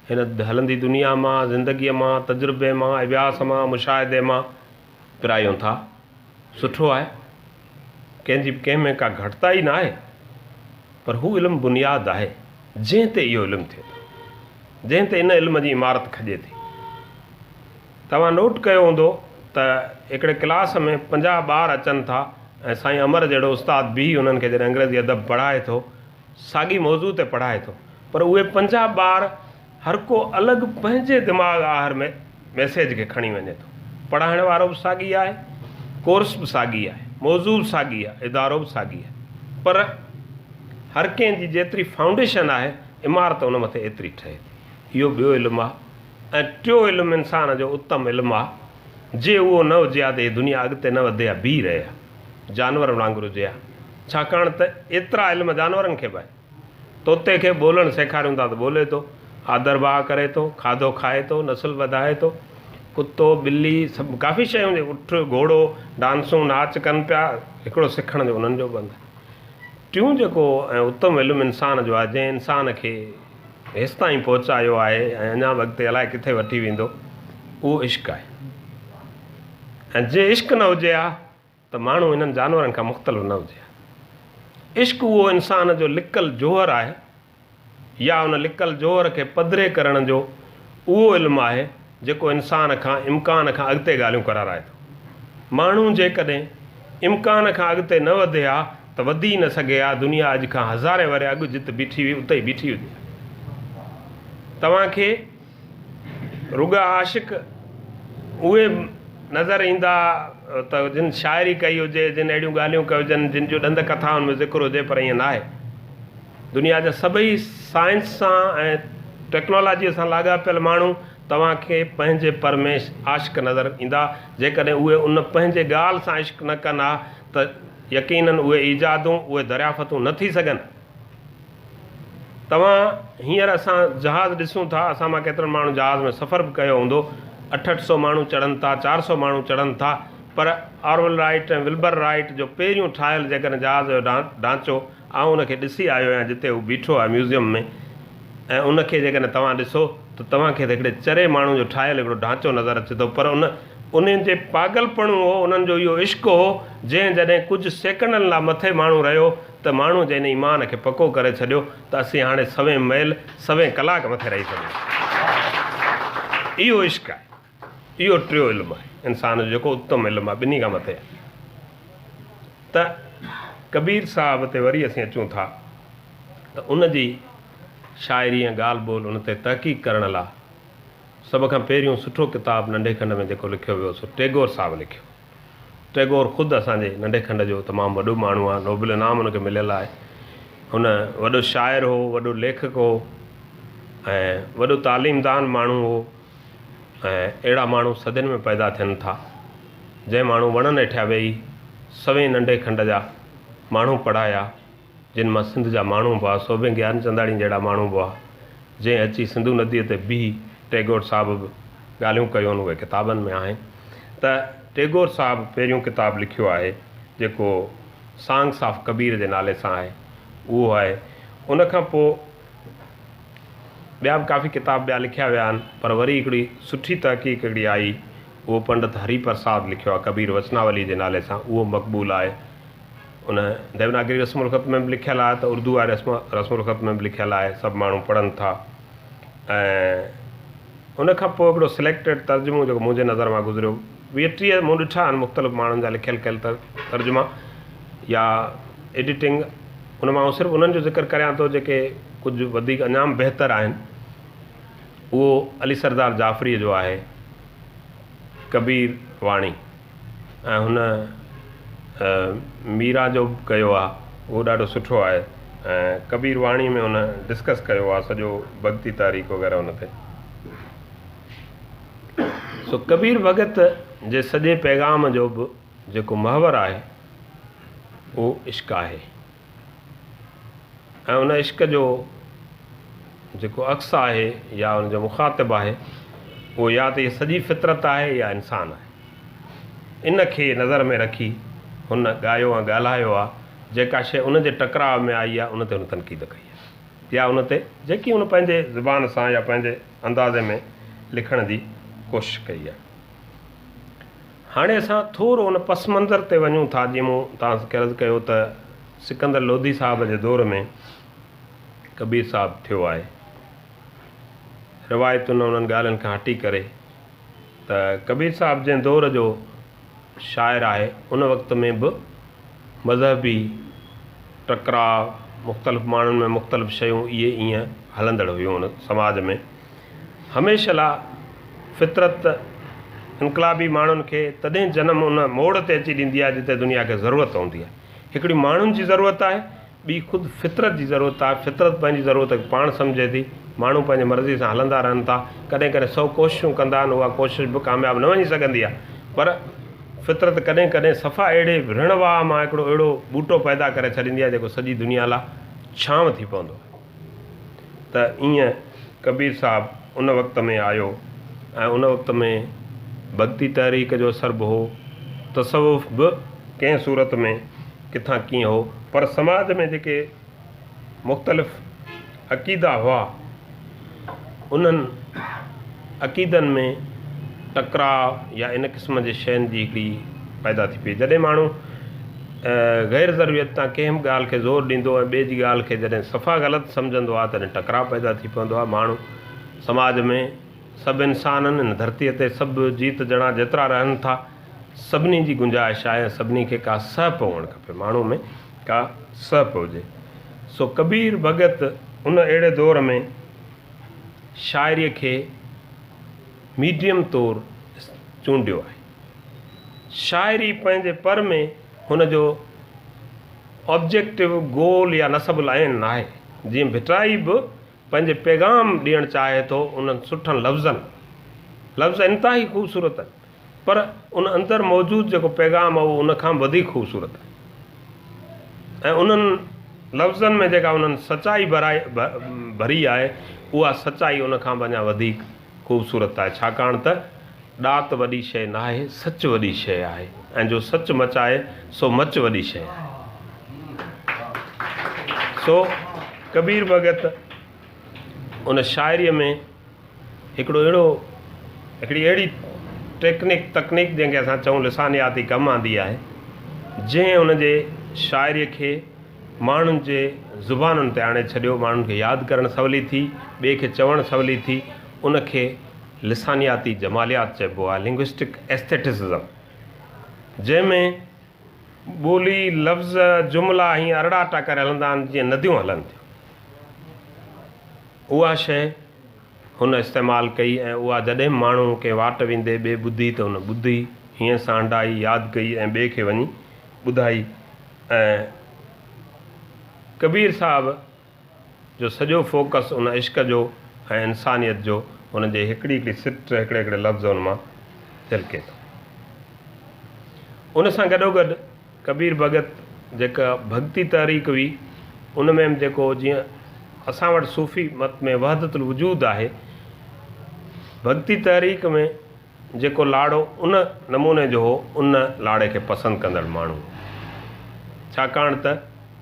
हिन हलंदी दुनिया मां, ज़िंदगीअ मां, तजुर्बे मां, अभ्यास मां, मुशाहिदे मां पिरायूं था। सुठो आहे, कंहिं में का घटिताई न आहे, पर हू इल्मु बुनियादु आहे जंहिं ते इहो इल्मु थिए थो, जंहिं ते इन इल्म जी इमारत खॼे थी। तव्हां नोट कयो हूंदो त हिकिड़े क्लास में 50 ॿार अचनि था ऐं साईं अमर जहिड़ो उस्ताद बि उन्हनि खे जॾहिं अंग्रेज़ी अदब पढ़ाए थो, साॻी मौज़ू ते पढ़ाए थो, पर उहे 50 ॿार हर को अलॻि पंहिंजे दिमाग़ आहर में मैसेज खे खणी वञे थो। पढ़ाइण वारो बि साॻी आहे, कोर्स बि साॻी आहे, मौज़ू बि साॻी आहे, इदारो बि साॻी आहे, पर हर कंहिंजी जेतिरी फाउंडेशन आहे, इमारत उन मथे एतिरी ठहे थी। इहो ॿियो इल्मु आहे। ऐं टियों इल्मु इंसान जो उत्तम इल्मु आहे। जे उहो न हुजे हा त हीअ दुनिया अॻिते न वधे हा, बीह रहे हा, जानवर वांगुरु हुजे हा। छाकाणि त एतिरा इल्म जानवरनि खे बि आहे। तोते खे ॿोलणु सेखारियूं था त ॿोले थो, आदर भाह करे थो, खाधो खाए थो, नसुल वधाए थो। कुतो, ॿिली, सभु काफ़ी शयूं, उठ, घोड़ो, डांसूं, नाच कनि पिया, हिकिड़ो सिखण जो उन्हनि जो बंदि आहे। टियों जेको ऐं उत्तम इल्मु इंसान जो आहे, जंहिं इंसान खे हेसि ताईं पहुचायो आहे ऐं अञा अॻिते अलाए किथे वठी वेंदो, उहो इश्क़ु आहे। ऐं जे इश्क़ु न हुजे हा त माण्हू हिननि जानवरनि खां मुख़्तलिफ़ न हुजे हा। इश्क़ु उहो इंसान जो लिकल जोहर आहे, या उन लिकल जोहर खे पधिरे करण जो उहो इल्मु आहे जेको इंसान खां इम्कान खां अॻिते ॻाल्हियूं कराराए थो। माण्हू जेकॾहिं इम्कान खां अॻिते न वधे हा त वधी न सघे हा। दुनिया अॼु खां हज़ारे वरे अॻु जिते बीठी हुई उते ई बीठी हुजे। तव्हांखे रुॻा आशिक़ उहे नज़र ईंदा त जिन शाइरी कई हुजे, जिन अहिड़ियूं ॻाल्हियूं कयूं हुजनि, जिन जो ॾंद कथाउनि में ज़िक्र हुजे, पर ईअं न आहे। दुनिया जा सभई साइंस सां ऐं टेक्नोलॉजीअ सां लाॻापियल माण्हू तव्हांखे पंहिंजे परमेश आशिक़ नज़र ईंदा। जेकॾहिं उहे उन पंहिंजे ॻाल्हि सां इश्क़ न कनि हा त यकीनन उहे ईजादूं, उहे दरियाफ़तूं न थी सघनि। तव्हां हींअर असां जहाज़ ॾिसूं था, असां मां केतिरनि माण्हू जहाज़ में सफ़र बि कयो हूंदो। 800 माण्हू चढ़नि था, 400 माण्हू चढ़नि था, पर ऑर्वल राइट ऐं विल्बर राइट जो पहिरियों ठाहियल जेकॾहिं जहाज़ जो ढांचो, आउं उनखे ॾिसी आयो आहियां जिते हू बीठो आहे म्यूज़ियम में, ऐं उनखे जेकॾहिं तव्हां ॾिसो त तव्हांखे त हिकिड़े चरे माण्हू जो ठाहियल हिकिड़ो ढांचो नज़र अचे थो, पर उन्हनि जे पागलपणु हो, उन्हनि जो इहो इश्क़ु हो, जंहिं कुझु सेकंडनि लाइ मथे माण्हू रहियो त माण्हू जंहिं ईमान खे पको करे छॾियो त असीं हाणे सवें मैल सवें कलाक मथे रही सघूं। इहो इश्क़ु आहे। इहो टियों इल्मु आहे इंसान जो जेको उत्तम इल्मु आहे, ॿिन्ही खां मथे आहे। त कबीर साहिब ते वरी असीं अचूं था त उनजी शाइरी ऐं ॻाल्हि ॿोल उन ते तहक़ीक़ करण लाइ सभ खां पहिरियों सुठो किताबु नंढे खंड में जेको लिखियो वियो सो टैगोर साहिबु लिखियो। टैगोर ख़ुदि असांजे नंढे खंड जो तमामु वॾो माण्हू आहे, नोबल इनाम हुनखे मिलियल आहे। हुन वॾो शाइर हो, वॾो लेखक हो ऐं वॾो तालीमदान माण्हू हो। ऐं अहिड़ा माण्हू सदियुनि में पैदा थियनि था, जंहिं माण्हू वणनि हेठिया वेही सवें नंढे खंड जा माण्हू पढ़ाया, जिन मां सिंध जा माण्हू बि हुआ, सोभे ज्ञानचंदाणी जहिड़ा माण्हू बि हुआ, जंहिं अची सिंधू नदीअ ते बीह टैगोर साहिबु बि ॻाल्हियूं कयूं, उहे किताबनि में आहिनि। त टैगोर साहिबु पहिरियों किताबु लिखियो आहे जेको सांग्स ऑफ कबीर जे नाले सां आहे, उहो आहे। उनखां पोइ ॿिया बि काफ़ी किताब ॿिया लिखिया विया आहिनि, पर वरी हिकिड़ी सुठी तहक़ीक़ हिकिड़ी आई, उहो पंडित हरि प्रसाद लिखियो आहे कबीर वचनावली जे नाले सां, उहो मक़बूल आहे। उन देवनागरी रस्मुल ख़त में बि लिखियलु आहे, त उर्दू वारे रस्मुल ख़त में बि लिखियलु आहे, सभु माण्हू पढ़नि था। ऐं उनखां पोइ हिकिड़ो सिलेक्टेड तर्जुमो जेको मुंहिंजे नज़र मां गुज़रियो, 20-30 मूं ॾिठा आहिनि मुख़्तलिफ़ माण्हुनि जा लिखियलु कयल तर्जुमा या एडिटिंग। उन मां सिर्फ़ु उन्हनि जो ज़िक्र करियां थो जेके कुझु वधीक अञा बहितरु आहिनि। उहो अली सरदार जाफ़रीअ जो आहे कबीर वाणी, ऐं हुन मीरा जो बि कयो आहे, उहो ॾाढो सुठो आहे। ऐं कबीर वाणी में हुन डिस्कस कयो आहे सॼो भक्ति तारीख़ वग़ैरह हुन ते। सो कबीर भगत जे सॼे पैगाम जो बि जेको महवर आहे उहो इश्क़ आहे। ऐं उन इश्क़ जो जेको अक्स आहे या उनजो मुखातिबु आहे, उहो या त इहा सॼी फितरत आहे या इंसानु आहे। इन खे नज़र में रखी हुन ॻायो ऐं ॻाल्हायो आहे। जेका शइ उन जे टकराव में आई आहे उन ते हुन तनक़ीद कई आहे। या उन ते जेकी उन पंहिंजे ज़ुबान सां या पंहिंजे अंदाज़े में लिखण जी कोशिशि कई आहे। हाणे असां थोरो उन पस मंज़र ते वञूं था। जीअं मूं तव्हांखे अर्ज़ु कयो त सिकंदर लोधी साहिब जे दौर में कबीर साहिबु थियो आहे। रिवायतुनि उन्हनि ॻाल्हियुनि खां हटी करे त कबीर साहिब जंहिं दौर जो शाइर आहे उन वक़्त में बि मज़हबी टकराव, मुख़्तलिफ़ माण्हुनि में मुख़्तलिफ़ शयूं इहे ईअं हलंदड़ हुयूं उन समाज में। हमेशह लाइ फितरत इनकलाबी माण्हुनि खे तॾहिं जनम उन मोड़ ते अची ॾींदी आहे जिते दुनिया खे ज़रूरत हूंदी आहे। हिकिड़ी माण्हुनि जी ज़रूरत आहे, ॿी ख़ुदि फितरत जी ज़रूरत आहे। फितरत पंहिंजी ज़रूरत खे पाण सम्झे थी, माण्हू पंहिंजी मर्ज़ी सां हलंदा रहनि था। कॾहिं कॾहिं 100 कोशिशूं कंदा आहिनि, उहा कोशिशि बि कामयाबु न वञी सघंदी आहे, पर फितरत कॾहिं कॾहिं सफ़ा अहिड़े ऋण वाह मां हिकिड़ो अहिड़ो ॿूटो पैदा करे छॾींदी आहे जेको सॼी दुनिया लाइ छांव थी पवंदो आहे। त ईअं कबीर साहिबु उन वक़्त में आयो ऐं उन वक़्त में भक्ति तहरीक जो असर बि हो, तसवुफ़ बि कंहिं सूरत में किथां कीअं हो, पर समाज में जेके मुख़्तलिफ़ अक़ीदा हुआ उन्हनि अक़ीदनि में टकराव या इन क़िस्म जे शयुनि जी हिकिड़ी पैदा थी पई। जॾहिं माण्हू ग़ैर ज़रूरियत तां कंहिं बि ॻाल्हि खे ज़ोर ॾींदो ऐं ॿिए जी ॻाल्हि खे जॾहिं सफ़ा ग़लति सम्झंदो आहे तॾहिं टकराव पैदा थी पवंदो आहे। माण्हू समाज में सभु इंसाननि हिन धरतीअ ते सभु जीत ॼणा जेतिरा रहनि था, सभिनी जी गुंजाइश आहे, सभिनी खे का सहप हुअणु खपे, माण्हू में का सहप हुजे। सो कबीर भगत उन अहिड़े दौर में शाइरीअ खे मीडियम तौरु चूंडियो आहे। शाइरी पंहिंजे पर में हुनजो ऑब्जेक्टिव गोल या नसबुल आइन न आहे। जीअं भिटाई बि पंहिंजे पैगाम ॾियणु चाहे थो उन्हनि सुठनि लफ़्ज़ इंतिहाई ख़ूबसूरत आहिनि, पर उन अंदरि मौजूदु जेको पैगाम आहे उहो उनखां वधीक ख़ूबसूरत आहे। ऐं उन्हनि लफ़्ज़नि में जेका उन्हनि सचाई भरी आहे उहा सचाई उनखां बि अञा वधीक ख़ूबसूरत आहे। छाकाणि त ॾात वॾी शइ न आहे, सच वॾी शइ आहे, ऐं जो सच मचाए सो मच वॾी शइ आहे। सो कबीर भगत उन शाइरीअ में हिकिड़ी अहिड़ी तकनीक जंहिंखे असां चऊं लिसानियाती कमु आंदी आहे, जंहिं उनजे शाइरीअ खे माण्हुनि जे ज़ुबानुनि ते आणे छॾियो। माण्हुनि खे यादि करणु सवली थी, ॿिए खे चवणु सवली थी। उनखे लिसानियाती जमालियात चइबो आहे, लिंग्विस्टिक एस्थेटिसिज़म, जंहिंमें ॿोली लफ़्ज़ जुमिला हीअं अरड़ाटा करे हलंदा आहिनि जीअं नदियूं हलनि थियूं। उहा शइ हुन इस्तेमालु कई ऐं उहा जॾहिं माण्हू कंहिं वाट वेंदे ॿिए ॿुधी त हुन ॿुधी हीअं सांडाई यादि कई ऐं ॿिए खे वञी ॿुधाई। ऐं कबीर साहिब जो सॼो फोकस उन इश्क जो ऐं इंसानियत जो हुनजे हिकिड़ी सिट हिकिड़े लफ़्ज़ हुन मां झलके थो। उन सां गॾोगॾु कबीर भगत जेका भक्ति तहरीक हुई उन में जेको जीअं असां वटि सूफ़ी मत में वहदतुल वजूद आहे, भक्ति तहरीक में जेको लाड़ो उन नमूने जो हो, उन लाड़े खे पसंदि कंदड़ माण्हू, छाकाणि त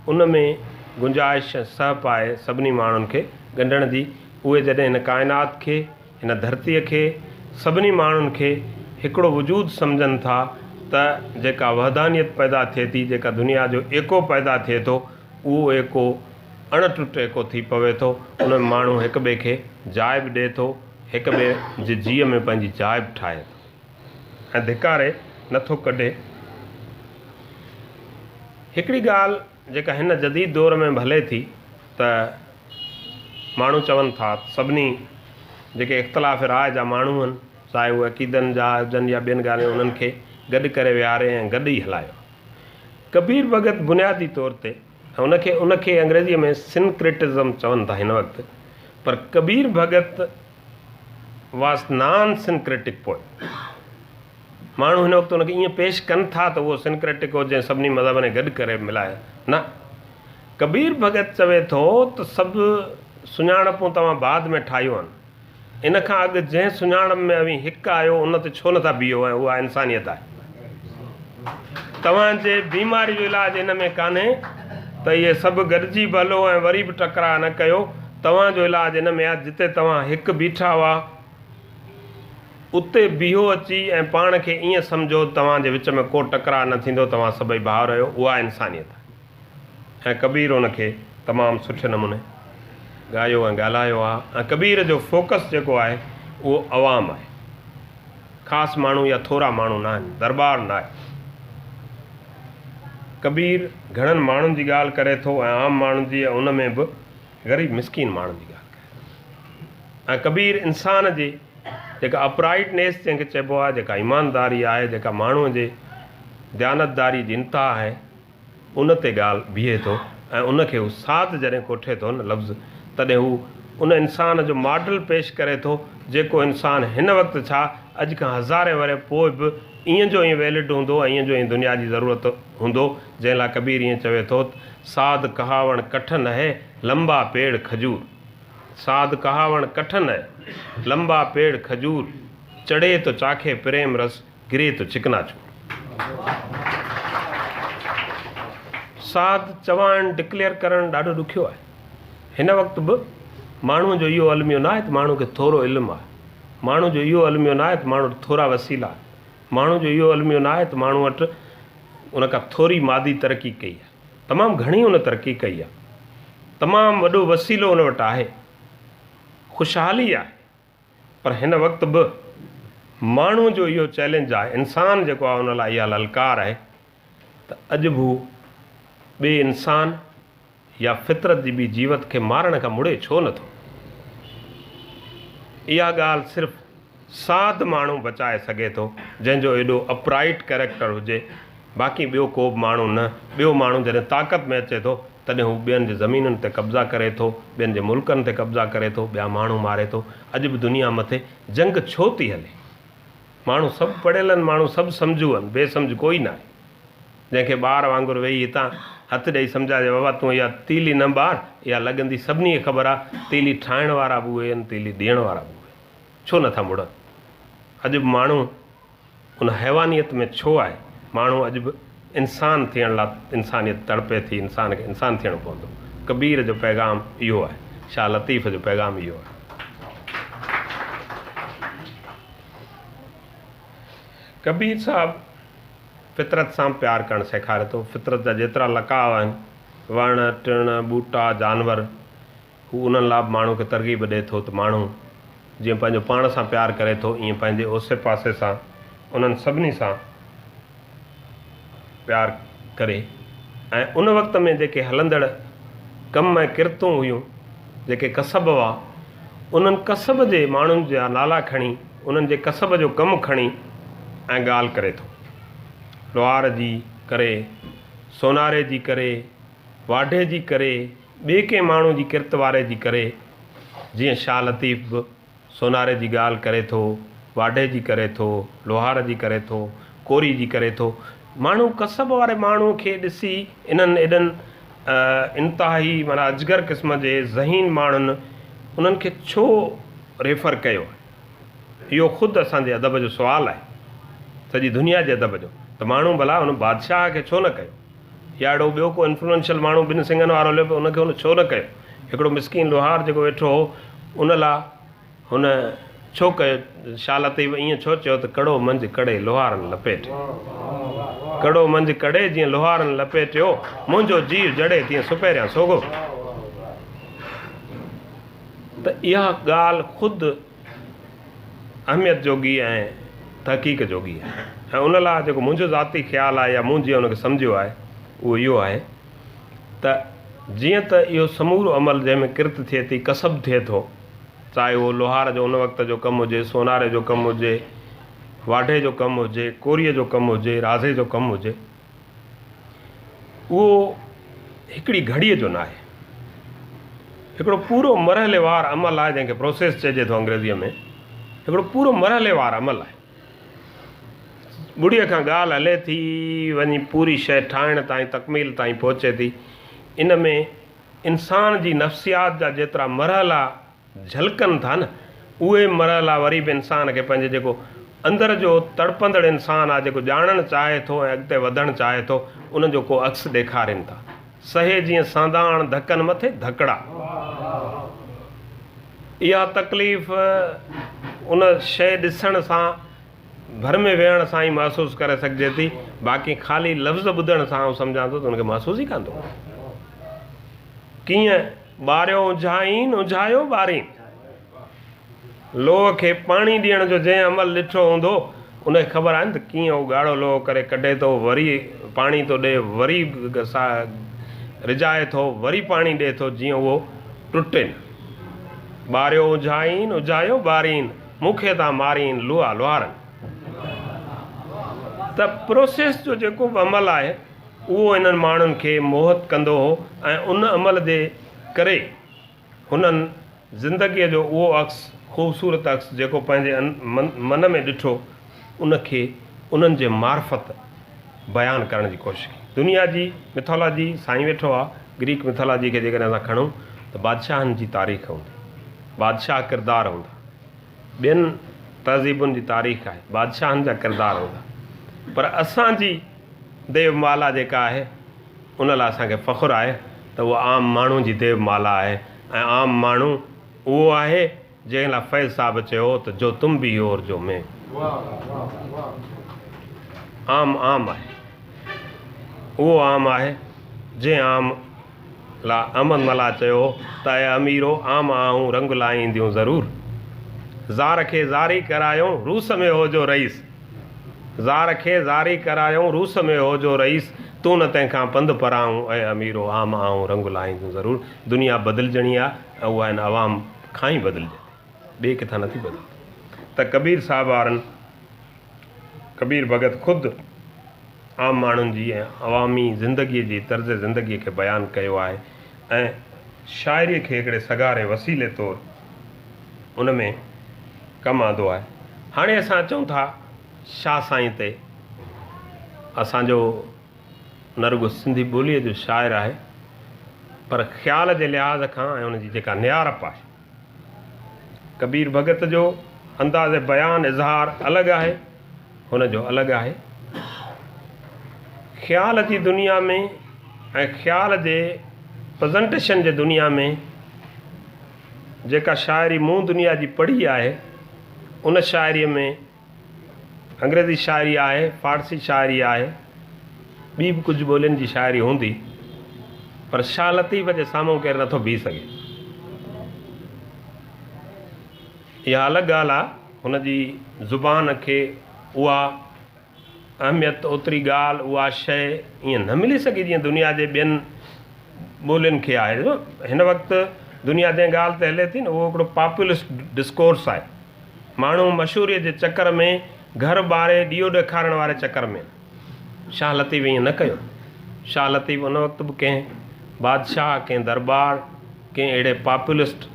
उन में गुंजाइश सहप आहे सभिनी माण्हुनि खे ॻंढण जी। उहे जॾहिं हिन काइनात खे, हिन धरतीअ खे, सभिनी माण्हुनि खे हिकिड़ो वजूद सम्झनि था त जेका वहदानियत पैदा थिए थी, जेका दुनिया जो एको पैदा थिए थो, उहो एको अणटुट एको थी पवे थो। उन में माण्हू हिक ॿिए खे जाइ बि ॾिए थो, हिक ॿिए जे जीअ में पंहिंजी जाइ बि ठाहे थो ऐं धिकारे नथो कढे। हिकिड़ी ॻाल्हि जेका हिन जदीद दौर में भले थी त माण्हू चवनि था, सभिनी जेके इख़्तिलाफ़ राय जा माण्हू आहिनि, चाहे उहे अक़ीदनि जा हुजनि या ॿियनि ॻाल्हियुनि, उन्हनि खे गॾु करे विहारे ऐं गॾु ई हलायो। कबीर भगत बुनियादी तौर ते उनखे अंग्रेज़ीअ में सिनक्रेटिज़म चवनि था हिन वक़्तु, पर कबीर भगत वॉज नॉन सिनक्रेटिक पोइट। माण्हू हिन वक़्तु उनखे ईअं पेश कनि था त उहो सिनक्रेटिक हुजे, सभिनी मज़हबनि गॾु करे मिलाए, न। कबीर भगत चवे थो त सभु सुञाणपूं तव्हां बाद में ठाहियूं आहिनि, इन खां अॻु जंहिं सुञाणप में अवी हिकु आयो उन ते छो नथा बीहो, ऐं उहा इंसानियत आहे। तव्हांजे बीमारी जो इलाजु इन में कान्हे त इहे सभु गॾिजी बि हलो ऐं वरी बि टकराउ न कयो, तव्हांजो इलाजु इन में आहे जिते तव्हां हिकु बीठा हुआ उते बीहो अची ऐं पाण खे ईअं सम्झो तव्हांजे विच में को टकराउ न थींदो, तव्हां सभई भाउर आहियो। उहा इंसानियत। ऐं कबीर उनखे तमामु सुठे नमूने ॻायो ऐं ॻाल्हायो आहे। ऐं कबीर जो फोकस जेको आहे उहो अवाम आहे, ख़ासि माण्हू या थोरा माण्हू न आहिनि, दरबार न आहे। कबीर घणनि माण्हुनि जी ॻाल्हि करे थो ऐं आम माण्हुनि जी, उन में बि ग़रीब मिसकीन माण्हुनि जी ॻाल्हि करे। ऐं कबीर इंसान जी जेका अपराइटनेस जंहिंखे चइबो आहे, जेका ईमानदारी आहे, जेका माण्हूअ जे दयानतदारी जी इंतिहा आहे, उन ते ॻाल्हि बीहे थो ऐं उनखे हू साध जॾहिं कोठे थो न लफ़्ज़, तॾहिं हू उन इंसान जो मॉडल पेश करे थो जेको इंसान हिन वक़्तु छा अॼु खां हज़ारे वरे पोइ बि ईअं जो ईअं वैलिड हूंदो ऐं ईअं जो ईअं दुनिया जी ज़रूरत हूंदो। जंहिं लाइ कबीर ईअं चवे थो, साध कहावण कठ न है लंबा पेड़ खजूर, साध कहावण कठ न है लंबा पेड़ खजूर, चढ़े तो चाखे प्रेम रस, गिरे तो चिकनाचूर। साध चवणु डिक्लेयर करणु ॾाढो ॾुखियो आहे। हिन वक़्तु बि माण्हूअ जो इहो अलमियो न आहे त माण्हू खे थोरो इल्मु आहे, माण्हू जो इहो अलमियो न आहे त माण्हू थोरा वसीला आहे, माण्हू जो इहो अलमियो न आहे त माण्हू वटि उन खां थोरी मादी तरक़ी कई आहे। तमामु घणी उन तरक़ी कई आहे, तमामु वॾो वसीलो उन वटि आहे, ख़ुशहाली आहे। पर हिन वक़्तु बि माण्हू जो इहो चैलेंज आहे, इंसान जेको आहे उन लाइ इहा ललकार आहे त अॼु बि ॿिए इंसान या फितरत जी बि जीवत खे मारण खां मुड़े छो नथो। इहा ॻाल्हि सिर्फ़ु साध माण्हू बचाए सघे थो जंहिंजो एॾो अपराइट कैरेक्टर हुजे। बाक़ी ॿियो को बि माण्हू न। ॿियो माण्हू जॾहिं ताक़त में अचे थो तॾहिं हू ॿियनि जे ज़मीनुनि ते कब्ज़ा करे थो, ॿियनि जे मुल्कनि ते कब्ज़ा करे थो, ॿिया माण्हू मारे थो। अॼु बि दुनिया मथे जंग छो थी हले? माण्हू सभु पढ़ियल आहिनि, माण्हू सभु सम्झू आहिनि, बेसम्झ कोई न आहे। जंहिंखे ॿार वांगुरु वेही हितां हथु ॾेई सम्झाइजे बाबा तूं इहा तीली न ॿार, इहा लॻंदी सभिनी खे ख़बर आहे, तीली ठाहिण वारा बि उहे आहिनि, तीली ॾियण वारा बि उहे, छो नथा मुड़नि? अॼु बि माण्हू उन हैवानियत में छो आहे? माण्हू अॼु बि इंसान थियण लाइ इंसानियत तड़पे थी, इंसान खे इंसान थियणो पवंदो। कबीर जो पैगाम इहो आहे, शाह लतीफ़ जो पैगाम इहो आहे। कबीर साहब फितरत सां प्यारु करणु सेखारे थो। फितरत जा जेतिरा लकाव आहिनि, वण टिण ॿूटा जानवर, हू उन्हनि लाइ माण्हू खे तरग़ीब ॾिए थो त माण्हू जीअं पंहिंजो पाण सां प्यारु करे थो, ईअं पंहिंजे ओसे पासे सां उन्हनि सभिनी सां प्यारु करे। ऐं उन वक़्त में जेके हलंदड़ कम ऐं किरतूं हुयूं, जेके कसब हुआ, उन्हनि कसब जे माण्हुनि जा नाला खणी, उन्हनि जे कसब जो कमु खणी ऐं ॻाल्हि करे थो। लोहार जी करे, सोनारे जी करे, वाढे जी करे, ॿिए कंहिं माण्हू जी किरत वारे जी करे। जीअं शाह लतीफ़ बि सोनारे जी ॻाल्हि करे थो, वाढे जी करे थो, लोहार जी करे थो, कोरी जी करे थो। माण्हू कसब वारे माण्हू खे ॾिसी इन्हनि एॾनि इंतिहाई माना अजगर क़िस्म जे ज़हीन माण्हुनि उन्हनि खे छो रेफर कयो? इहो ख़ुदि असांजे अदब जो सुवालु आहे, सॼी दुनिया जे अदब जो। त माण्हू भला हुन बादशाह खे छो न कयो? या अहिड़ो ॿियो को इन्फ्लुएंशियल माण्हू ॿिनि सिंगनि वारो हलियो पियो, उनखे हुन छो न कयो? हिकिड़ो मिसकीन लोहार जेको वेठो हो, उन लाइ हुन छो कयो? शाह लतीफ़ ईअं छो चयो त कड़ो मंझि कड़े लोहारनि लपेट, कड़ो मंझि कड़े जीअं लोहारनि लपेटियो, मुंहिंजो जीव जड़े तीअं सुपेरियां सोगो। त इहा ॻाल्हि ख़ुदि अहमियत जोगी ऐं तहक़ीक़ जोगी आहे। ऐं उन लाइ जेको मुंहिंजो ज़ाती ख़्यालु आहे या मूं जीअं हुनखे सम्झियो आहे, उहो इहो आहे त जीअं त इहो समूरो अमल जंहिंमें किरत थिए थी, कसब थिए थो, चाहे उहो लोहार जो उन वक़्त जो कमु हुजे, सोनारे जो कमु हुजे, वाढे जो कमु हुजे, कोरीअ जो कमु हुजे, राज़े जो कमु हुजे, उहो हिकिड़ी घड़ीअ जो न आहे। हिकिड़ो पूरो मरहलेवार अमल आहे, जंहिंखे प्रोसेस चइजे थो अंग्रेज़ीअ में। हिकिड़ो पूरो मरहलेवार अमल आहे। बुढ़ीअ खां ॻाल्हि हले थी वञी पूरी शइ ठाहिण ताईं, तकमील ताईं पहुचे थी। इन में इंसान जी नफ़्सियात जा जेतिरा मरहला झलकनि था न, उहे मरहला वरी बि इंसान खे पंहिंजे जेको अंदर जो तड़पंदड़ इंसान आहे, जेको ॼाणणु चाहे थो ऐं अॻिते वधणु चाहे थो, उनजो को अक्स ॾेखारीनि था। सहे जीअं सांदाण धकनि मथे धकड़ा, इहा तकलीफ़ उन शइ ॾिसण सां घर में वेहण सां ई महसूसु करे सघिजे थी। बाक़ी ख़ाली लफ़्ज़ ॿुधण सां आउं सम्झां थो त हुनखे महसूसु ई कान थो। कीअं ॿारियो उझाईन उझायो ॿारीन, लोह खे पाणी ॾियण जो जंहिं अमल ॾिठो हूंदो उनखे ख़बर आहे न त कीअं उहो ॻाढ़ो लोह करे कढे थो, वरी पाणी थो ॾे, वरी रिझाए थो, वरी पाणी ॾिए थो, जीअं उहो टुटे न। ॿारियो उझाईन उझायो ॿारीन, मूंखे था मारीन लुहा लुहारनि। त प्रोसेस जो जेको बि अमल आहे उहो इन्हनि माण्हुनि खे मोहित कंदो हो ऐं उन अमल जे करे हुननि ज़िंदगीअ जो उहो अक्स, ख़ूबसूरत अक्स जेको पंहिंजे मन में ॾिठो उनखे उन्हनि जे मार्फत बयानु करण जी कोशिशि कई। दुनिया जी मिथोलॉजी साईं वेठो आहे, ग्रीक मिथोलॉजी खे जेकॾहिं असां खणूं त बादशाहनि जी तारीख़ हूंदी, बादशाह किरदार हूंदा, ॿियनि तहज़ीबुनि जी तारीख़ आहे, बादशाहनि जा किरदार हूंदा। पर असांजी देवमाला जेका आहे उन लाइ असांखे फ़ख़ुरु आहे त उहा आम माण्हू जी देवमाला आहे। ऐं आम माण्हू उहो आहे जंहिं लाइ फैज़ साहिबु चयो त जो तुम बि और जो मैं। आम आहे, उहो आम आहे जंहिं आम लाइ अमन मला चयो त ऐं अमीरो आम आऊं रंग लाईंदियूं ज़रूरु, ज़ार खे ज़ारी करायूं रूस में हो जो रईस, ज़ार खे ज़ारी करायूं रूस में हो जो रईस, तूं न तंहिंखां पंधु पराऊं ऐं अमीरो आम आऊं रंग लाईंदियूं ज़रूरु। दुनिया बदिलजणी आहे ऐं उहा हिन आवाम खां ई बदिलजे, ॿिए किथां नथी बदिले। त कबीर साहिबु वारनि, कबीर भगत ख़ुदि आम माण्हुनि जी ऐं अवामी ज़िंदगीअ जी तर्ज़ ज़िंदगीअ खे बयानु कयो आहे ऐं शाइरीअ खे हिकिड़े सगारे वसीले तौरु उन में कमु आंदो आहे। हाणे असां चऊं था शाह साईं ते, असांजो न रुॻो सिंधी ॿोलीअ जो शाइरु आहे पर ख़्याल जे लिहाज़ खां ऐं उनजी जेका नियारप आहे, कबीर भगत जो अंदाज़ बयान इज़हार अलॻि आहे, हुनजो अलॻि आहे। ख़्याल जी दुनिया में ऐं ख़्याल जे प्रेज़ेंटेशन जे दुनिया में जेका शाइरी मूं दुनिया जी पढ़ी आहे उन शाइरीअ में अंग्रेज़ी शाइरी आहे, फ़ारसी शाइरी आहे, ॿी बि कुझु ॿोलियुनि जी शाइरी हूंदी, पर शाह लतीफ़ जे साम्हूं केरु नथो बीह सघे। इहा अलॻि ॻाल्हि आहे, हुनजी ज़ुबान खे उहा अहमियत, ओतिरी ॻाल्हि, उहा शइ ईअं न मिली सघे जीअं दुनिया जे ॿियनि ॿोलियुनि खे आहे। हिन वक़्तु दुनिया जंहिं ॻाल्हि ते हले थी न उहो हिकिड़ो पॉपुलिस्ट डिस्कोर्स आहे। माण्हू मशहूरीअ जे चकर में, घर ॿारे ॾीओ ॾेखारण वारे चकर में। शाह लतीफ़ ईअं न कयो। शाह लतीफ़ उन वक़्तु बि कंहिं बादशाह, कंहिं दरबार, कंहिं अहिड़े पॉपुलिस्ट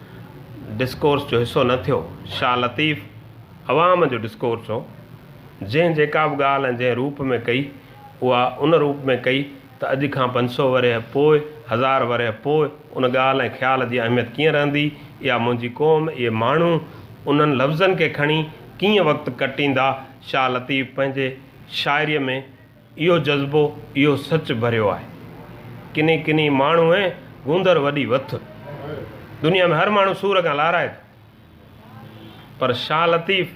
डिस्कोर्स जो हिसो न थियो। शाह लतीफ़ अवाम जो डिस्कोर्स हो, जंहिं जेका बि ॻाल्हि ऐं जंहिं रूप में कई उहा उन रूप में कई त अॼु खां 500 वरह पोइ, 1000 वरह पोइ उन ॻाल्हि ऐं ख़्याल जी अहमियत कीअं रहंदी, इहा मुंहिंजी क़ौम, इहे माण्हू उन्हनि लफ़्ज़नि खे खणी कीअं वक़्तु कटींदा। शाह लतीफ़ पंहिंजे शाइरीअ में इहो जज़्बो, इहो सचु भरियो आहे। किनी किनी माण्हू ऐं गूंदर वॾी वथ, दुनिया में हर माण्हू सूर खां लाराए, पर शाह लतीफ़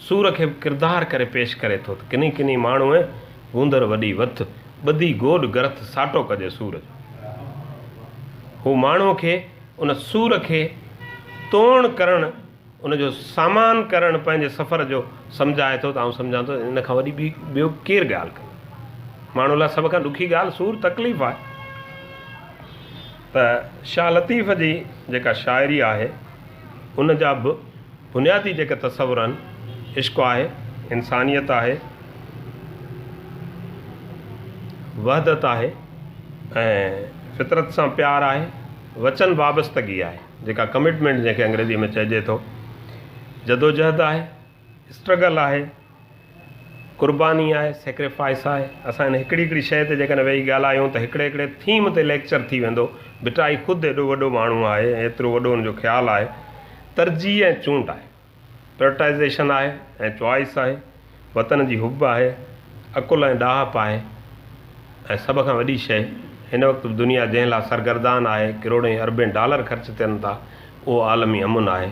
सूर खे किरदार करे पेश करे थो त किनी किनी माण्हू ऐं गूंदर वॾी वथ, ॿधी गोॾ गरथ साटो कजे सूर जो। हू माण्हूअ खे उन सूर खे तोड़ करणु, उनजो सामान करणु पंहिंजे सफ़र जो सम्झाए थो। त आउं सम्झां थो इन खां वॾी ॿियो केरु ॻाल्हि करे। माण्हू लाइ सभ खां ॾुखी ॻाल्हि सूर तकलीफ़ आहे। त शाह लतीफ़ जी जेका शाइरी आहे उन जा बि बुनियादी जेके तसवुर आहिनि, इश्क़ आहे, इंसानियत आहे, वहदत आहे ऐं फितरत सां प्यार आहे, वचन वाबस्तगी आहे, जेका कमिटमेंट जंहिंखे अंग्रेज़ी में चइजे थो, जदोजहद आहे, स्ट्रगल आहे, क़ुर्बानी आहे, सेक्रीफाइस आहे। असां हिन हिकिड़ी शइ ते जेकॾहिं वेही ॻाल्हायूं त हिकिड़े थीम ते लेक्चर थी वेंदो। बिटाई ख़ुदि एॾो वॾो माण्हू आहे, एतिरो वॾो हुनजो ख़्यालु आहे। तरजीह ऐं चूंड आहे, प्रायोरिटाइज़ेशन आहे ऐं चॉइस आहे, वतन जी हुब आहे, अकुल ऐं ॾाहप आहे ऐं सभ खां वॾी शइ हिन वक़्तु दुनिया जंहिं लाइ सरगर्दान आहे, करोड़ें अरबें डॉलर ख़र्च थियनि था, उहो आलमी अमुन आहे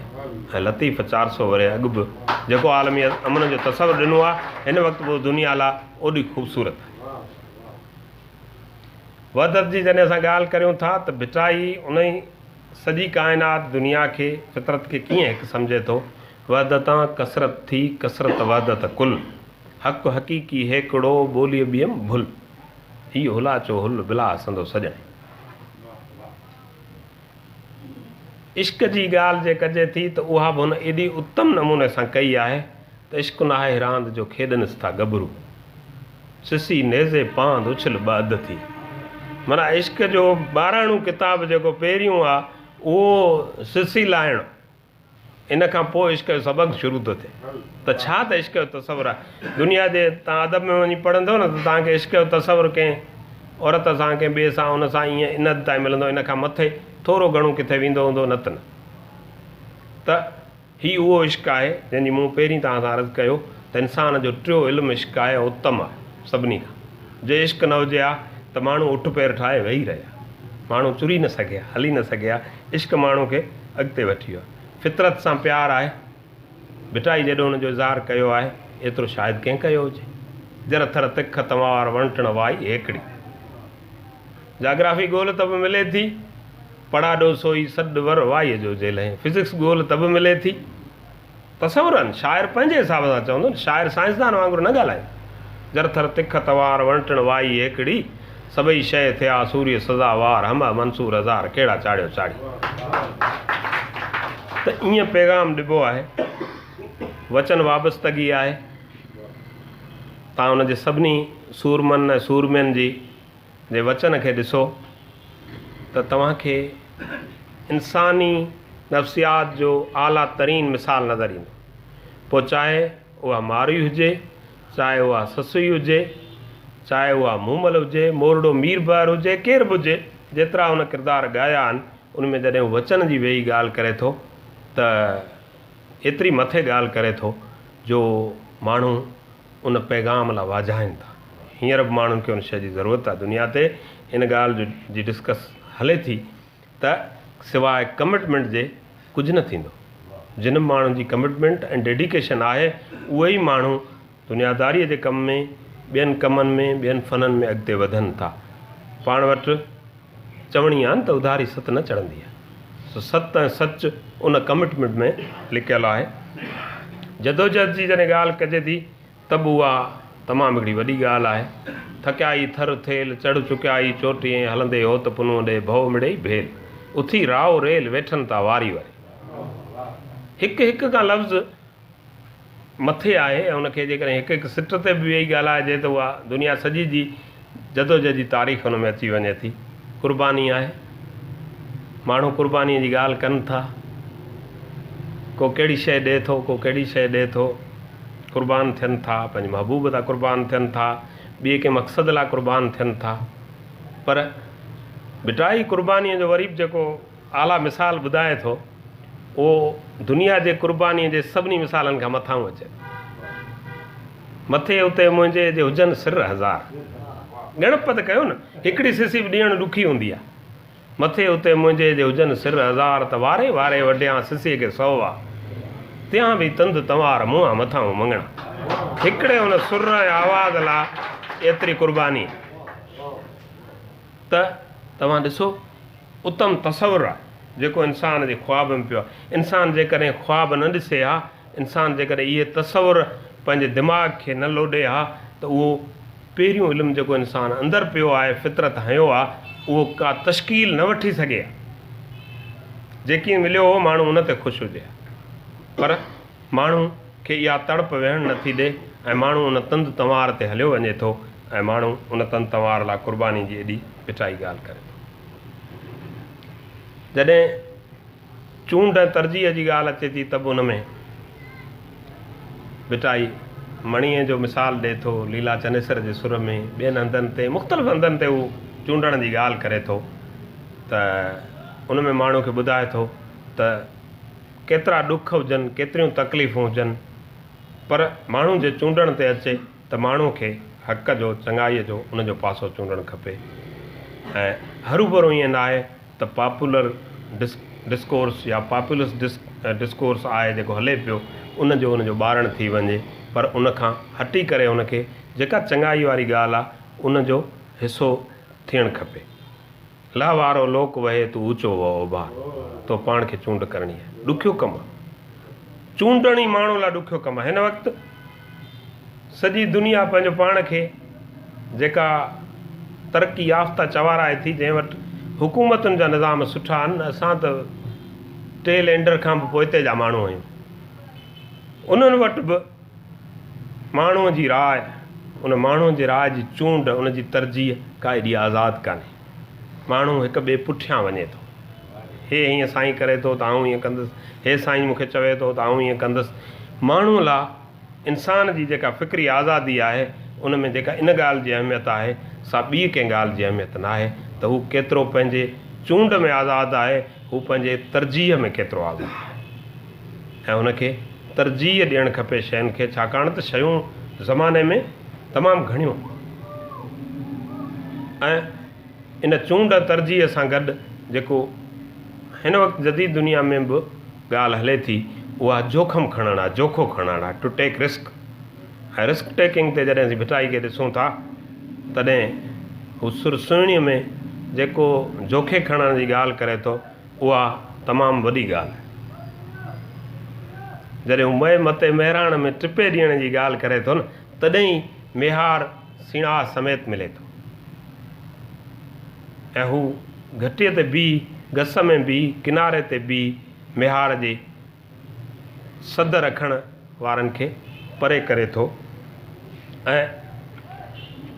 ऐं लतीफ़ 400 वरे अॻु बि जेको आलमी अमुन जो तसवुरु ॾिनो आहे हिन वक़्तु पोइ दुनिया लाइ ओॾी ख़ूबसूरत आहे। वहदत जी जॾहिं असां ॻाल्हि करियूं था त भिटाई उन ई सॼी काइनात दुनिया खे फितरत खे कीअं हिकु सम्झे थो। वहदतां कसरत थी कसरत वहदत कुल हक़ु हक़ीक़ी हेकिड़ो ॿोलीअ ॿियमि भुल हीउ हुला चो हुल बिला असंदो सॼण। इश्क जी ॻाल्हि जे कजे थी त उहा बि हुन एॾी उत्तम नमूने सां कई आहे त इश्क न आहे रांदि जो खेॾनिसि था गभरू सिसी नेज़े पांद उछल ॿ थी। माना इश्क जो 12 किताब जेको पहिरियों आहे उहो सिसी लाहिणु इन खां पोइ इश्क जो सबक़ु शुरू थो थिए। त छा त इश्क जो तसवुरु आहे। दुनिया जे तव्हां अदब में वञी पढ़ंदव न त तव्हांखे इश्क जो तसवुरु कंहिं औरत सां कंहिं ॿिए सां उन सां ईअं इनत ताईं मिलंदो, इन खां मथे थोरो घणो किथे वेंदो हूंदो न त हीउ उहो इश्क आहे जंहिंजी मूं पहिरीं तव्हां सां अर्ज़ु कयो त इंसान जो टियों इल्मु इश्क आहे उत्तम आहे सभिनी खां। जे इश्क न हुजे हा त माण्हू उठ पेर ठाहे वेही रहिया, माण्हू चुरी न सघे हा, हली न सघे हा। इश्क माण्हू खे अॻिते वठी वियो आहे। फितरत सां प्यारु आहे। भिटाई जेॾो हुनजो इज़हार कयो आहे एतिरो शायदि कंहिं कयो हुजे। जर थर तिख तंवार वणटण वाई हिकिड़ी जाग्राफी ॻोल्ह त बि मिले थी पढ़ाॾो सोई सॾु वर वाईअ जो जेल आहे। फिज़िक्स ॻोल्ह त बि मिले थी। तसवुरु आहिनि, शाइर पंहिंजे हिसाब सां चवंदो न, शाइर साइंसदान वांगुरु न ॻाल्हाए। जर थर तिख तंवार वणटण वाई हिकिड़ी सभई शइ थिया सूर्य सज़ावार हम मंसूर हज़ार कहिड़ा चाढ़ियो चाढ़ी। त ईअं पैगाम ॾिबो आहे। वचन वाबस्तगी आहे। तव्हां हुनजे सभिनी सूरमन ऐं सूरमनि जी जे वचन खे ॾिसो त तव्हांखे इंसानी नफ़्सियात जो आला तरीन मिसाल नज़र ईंदो। पोइ चाहे उहा मारी हुजे, चाहे उहा ससुई हुजे, चाहे उहा मूमल हुजे, मोरडो मीर बर हुजे, केर बि हुजे, जेतिरा हुन किरदार ॻाया आहिनि उनमें जॾहिं हू वचन जी वेही ॻाल्हि करे थो त एतिरी मथे ॻाल्हि करे थो जो माण्हू उन पैगाम लाइ वाजाइनि था। हींअर बि माण्हुनि खे उन शइ जी ज़रूरत आहे। दुनिया ते इन ॻाल्हि जी डिस्कस हले थी त सवाइ कमिटमेंट जे कुझु न थींदो। जिन माण्हुनि जी कमिटमेंट ऐं डेडिकेशन आहे उहे ई माण्हू दुनियादारीअ जे कम में, ॿियनि कमनि में, ॿियनि फ़ननि में अॻिते वधनि था। पाण वटि चवणी आहे न त उधारी सत न चढ़ंदी आहे। सो सत ऐं सच उन कमिटमेंट में लिकियलु आहे। जदोजहद जी जॾहिं ॻाल्हि कजे थी त बि उहा तमामु हिकिड़ी वॾी ॻाल्हि आहे। थकियाई थर थेल चढ़ चुकियाई चोटीअ हलंदे हो त पुनो ॾे भउ मिड़ेई भेल उथी राओ रेल वेठनि था वारी वारी। हिकु हिकु खां लफ़्ज़ मथे आहे ऐं उनखे जेकॾहिं हिकु हिकु सिट ते बि वेही ॻाल्हाइजे त उहा दुनिया सॼी जी जदोजहद जी तारीख़ हुन में अची वञे थी। क़ुर्बानी आहे। माण्हू क़ुर्बानीअ जी ॻाल्हि कनि था। को कहिड़ी शइ ॾिए थो, को कहिड़ी शइ ॾिए थो। क़ुर्बान थियनि था, पंहिंजे महबूब था क़ुर्बान थियनि था, ॿिए कंहिं मक़सद लाइ क़ुर्बान थियनि था। पर भिटाई क़ुर्बानीअ जो वरी बि जेको आला मिसाल ॿुधाए थो उहो दुनिया जे क़ुर्बानीअ जे सभिनी मिसालनि खां मथां अचे। मथे उते मुंहिंजे जे हुजनि सिर हज़ार। ॻणप त कयो न, हिकिड़ी सिसी बि ॾियणु ॾुखी हूंदी आहे। मथे उते मुंहिंजे जे हुजनि सिर हज़ार त वारे वारे वॾियां सिसीअ खे 100 आहे। तियां बि तंद तंवार मुंहं मथां मङणा। हिकिड़े हुन सुर ऐं आवाज़ लाइ एतिरी क़ुर्बानी त तव्हां ॾिसो उत्तम तसवुरु आहे जेको इंसान जे ख़्वाब में पियो आहे। इंसान जेकॾहिं ख़्वाब न ॾिसे हा, इंसान जेकॾहिं इहे तसवुर पंहिंजे दिमाग़ खे न लोॾे हा त उहो पहिरियों इल्मु जेको इंसानु अंदरि पियो आहे, फितरत हयो आहे, उहो का तश्कील न वठी सघे। जेकी मिलियो हो माण्हू उन ते ख़ुशि हुजे, पर माण्हू खे इहा तड़प वेहणु नथी ॾे ऐं माण्हू उन तंद तंवार ते हलियो वञे थो ऐं माण्हू उन तंद तंवार लाइ क़ुर्बानी जी एॾी भिटाई ॻाल्हि करे थो। जॾहिं चूंड ऐं तरजीह जी ॻाल्हि अचे थी त बि उन में भिटाई मणीअ जो मिसाल ॾिए थो। लीला चनेसर जे सुर में ॿियनि हंधनि ते मुख़्तलिफ़ हंधनि ते उहो चूंडण जी ॻाल्हि करे थो त उन में माण्हू खे ॿुधाए थो त केतिरा ॾुख हुजनि, केतिरियूं तकलीफ़ूं हुजनि, पर माण्हू जे चूंडण ते अचे त माण्हू खे हक़ जो, चङाईअ जो उनजो पासो चूंडणु खपे। ऐं हरूभरू ईअं न आहे त पॉपुलर डिस्कोर्स या पॉपुलर डिस्कोर्स आहे जेको हले पियो उनजो ॿारण थी वञे, पर उनखां हटी करे उनखे जेका चङाई वारी ॻाल्हि आहे उनजो हिसो थियणु खपे। लह वारो लोक वहे तूं ऊचो वहो भार, तो पाण खे चूंड करणी आहे। ॾुखियो कमु आहे, चूंडणी माण्हू लाइ ॾुखियो कमु आहे। हिन वक़्तु सॼी दुनिया पंहिंजो पाण खे जेका तरक़ी याफ़्ता चवाराए थी, जंहिं वटि हुकूमतुनि जा निज़ाम सुठा आहिनि, असां त टेल एंडर खां बि पोइते जा माण्हू आहियूं। उन्हनि वटि बि माण्हूअ जी राय, उन माण्हूअ जे राय जी चूंड, उन जी तरजीह का एॾी आज़ादु कान्हे। माण्हू हिक ॿिए पुठियां वञे थो, हे हीअं साईं करे थो त आऊं हीअं कंदुसि, हे साईं मूंखे चवे थो त आऊं हीअं कंदुसि। माण्हूअ लाइ इंसान जी जेका फ़िक्री आज़ादी आहे, उन में जेका इन ॻाल्हि जी अहमियत आहे सा ॿी कंहिं ॻाल्हि जी अहमियत न आहे त हू केतिरो पंहिंजे चूंड में आज़ादु आहे, हू पंहिंजे तरजीह में केतिरो आज़ादु आहे। ऐं उनखे तरजीह ॾियणु खपे शयुनि खे, छाकाणि त शयूं ज़माने में तमामु घणियूं, ऐं इन चूंड तरजीह सां गॾु जेको हिन वक़्तु जदीद दुनिया में बि ॻाल्हि हले थी, उहा जोखम खणणु आहे, जोखो खणणु आहे, टू टेक रिस्क। ऐं रिस्क टेकिंग ते जॾहिं असीं भिटाई खे ॾिसूं था, तॾहिं हू सुहिणीअ में जेको जोखे खणण जी ॻाल्हि करे थो, उहा तमामु वॾी ॻाल्हि आहे। जॾहिं हू मए मते महिराण में टिपे ॾियण जी ॻाल्हि करे थो न, तॾहिं मेहार सीणा समेत मिले थो। ऐं हू घटीअ ते बीह, गस में बीह, किनारे ते बीह, मेहार जे सद रखण वारनि खे परे करे थो। ऐं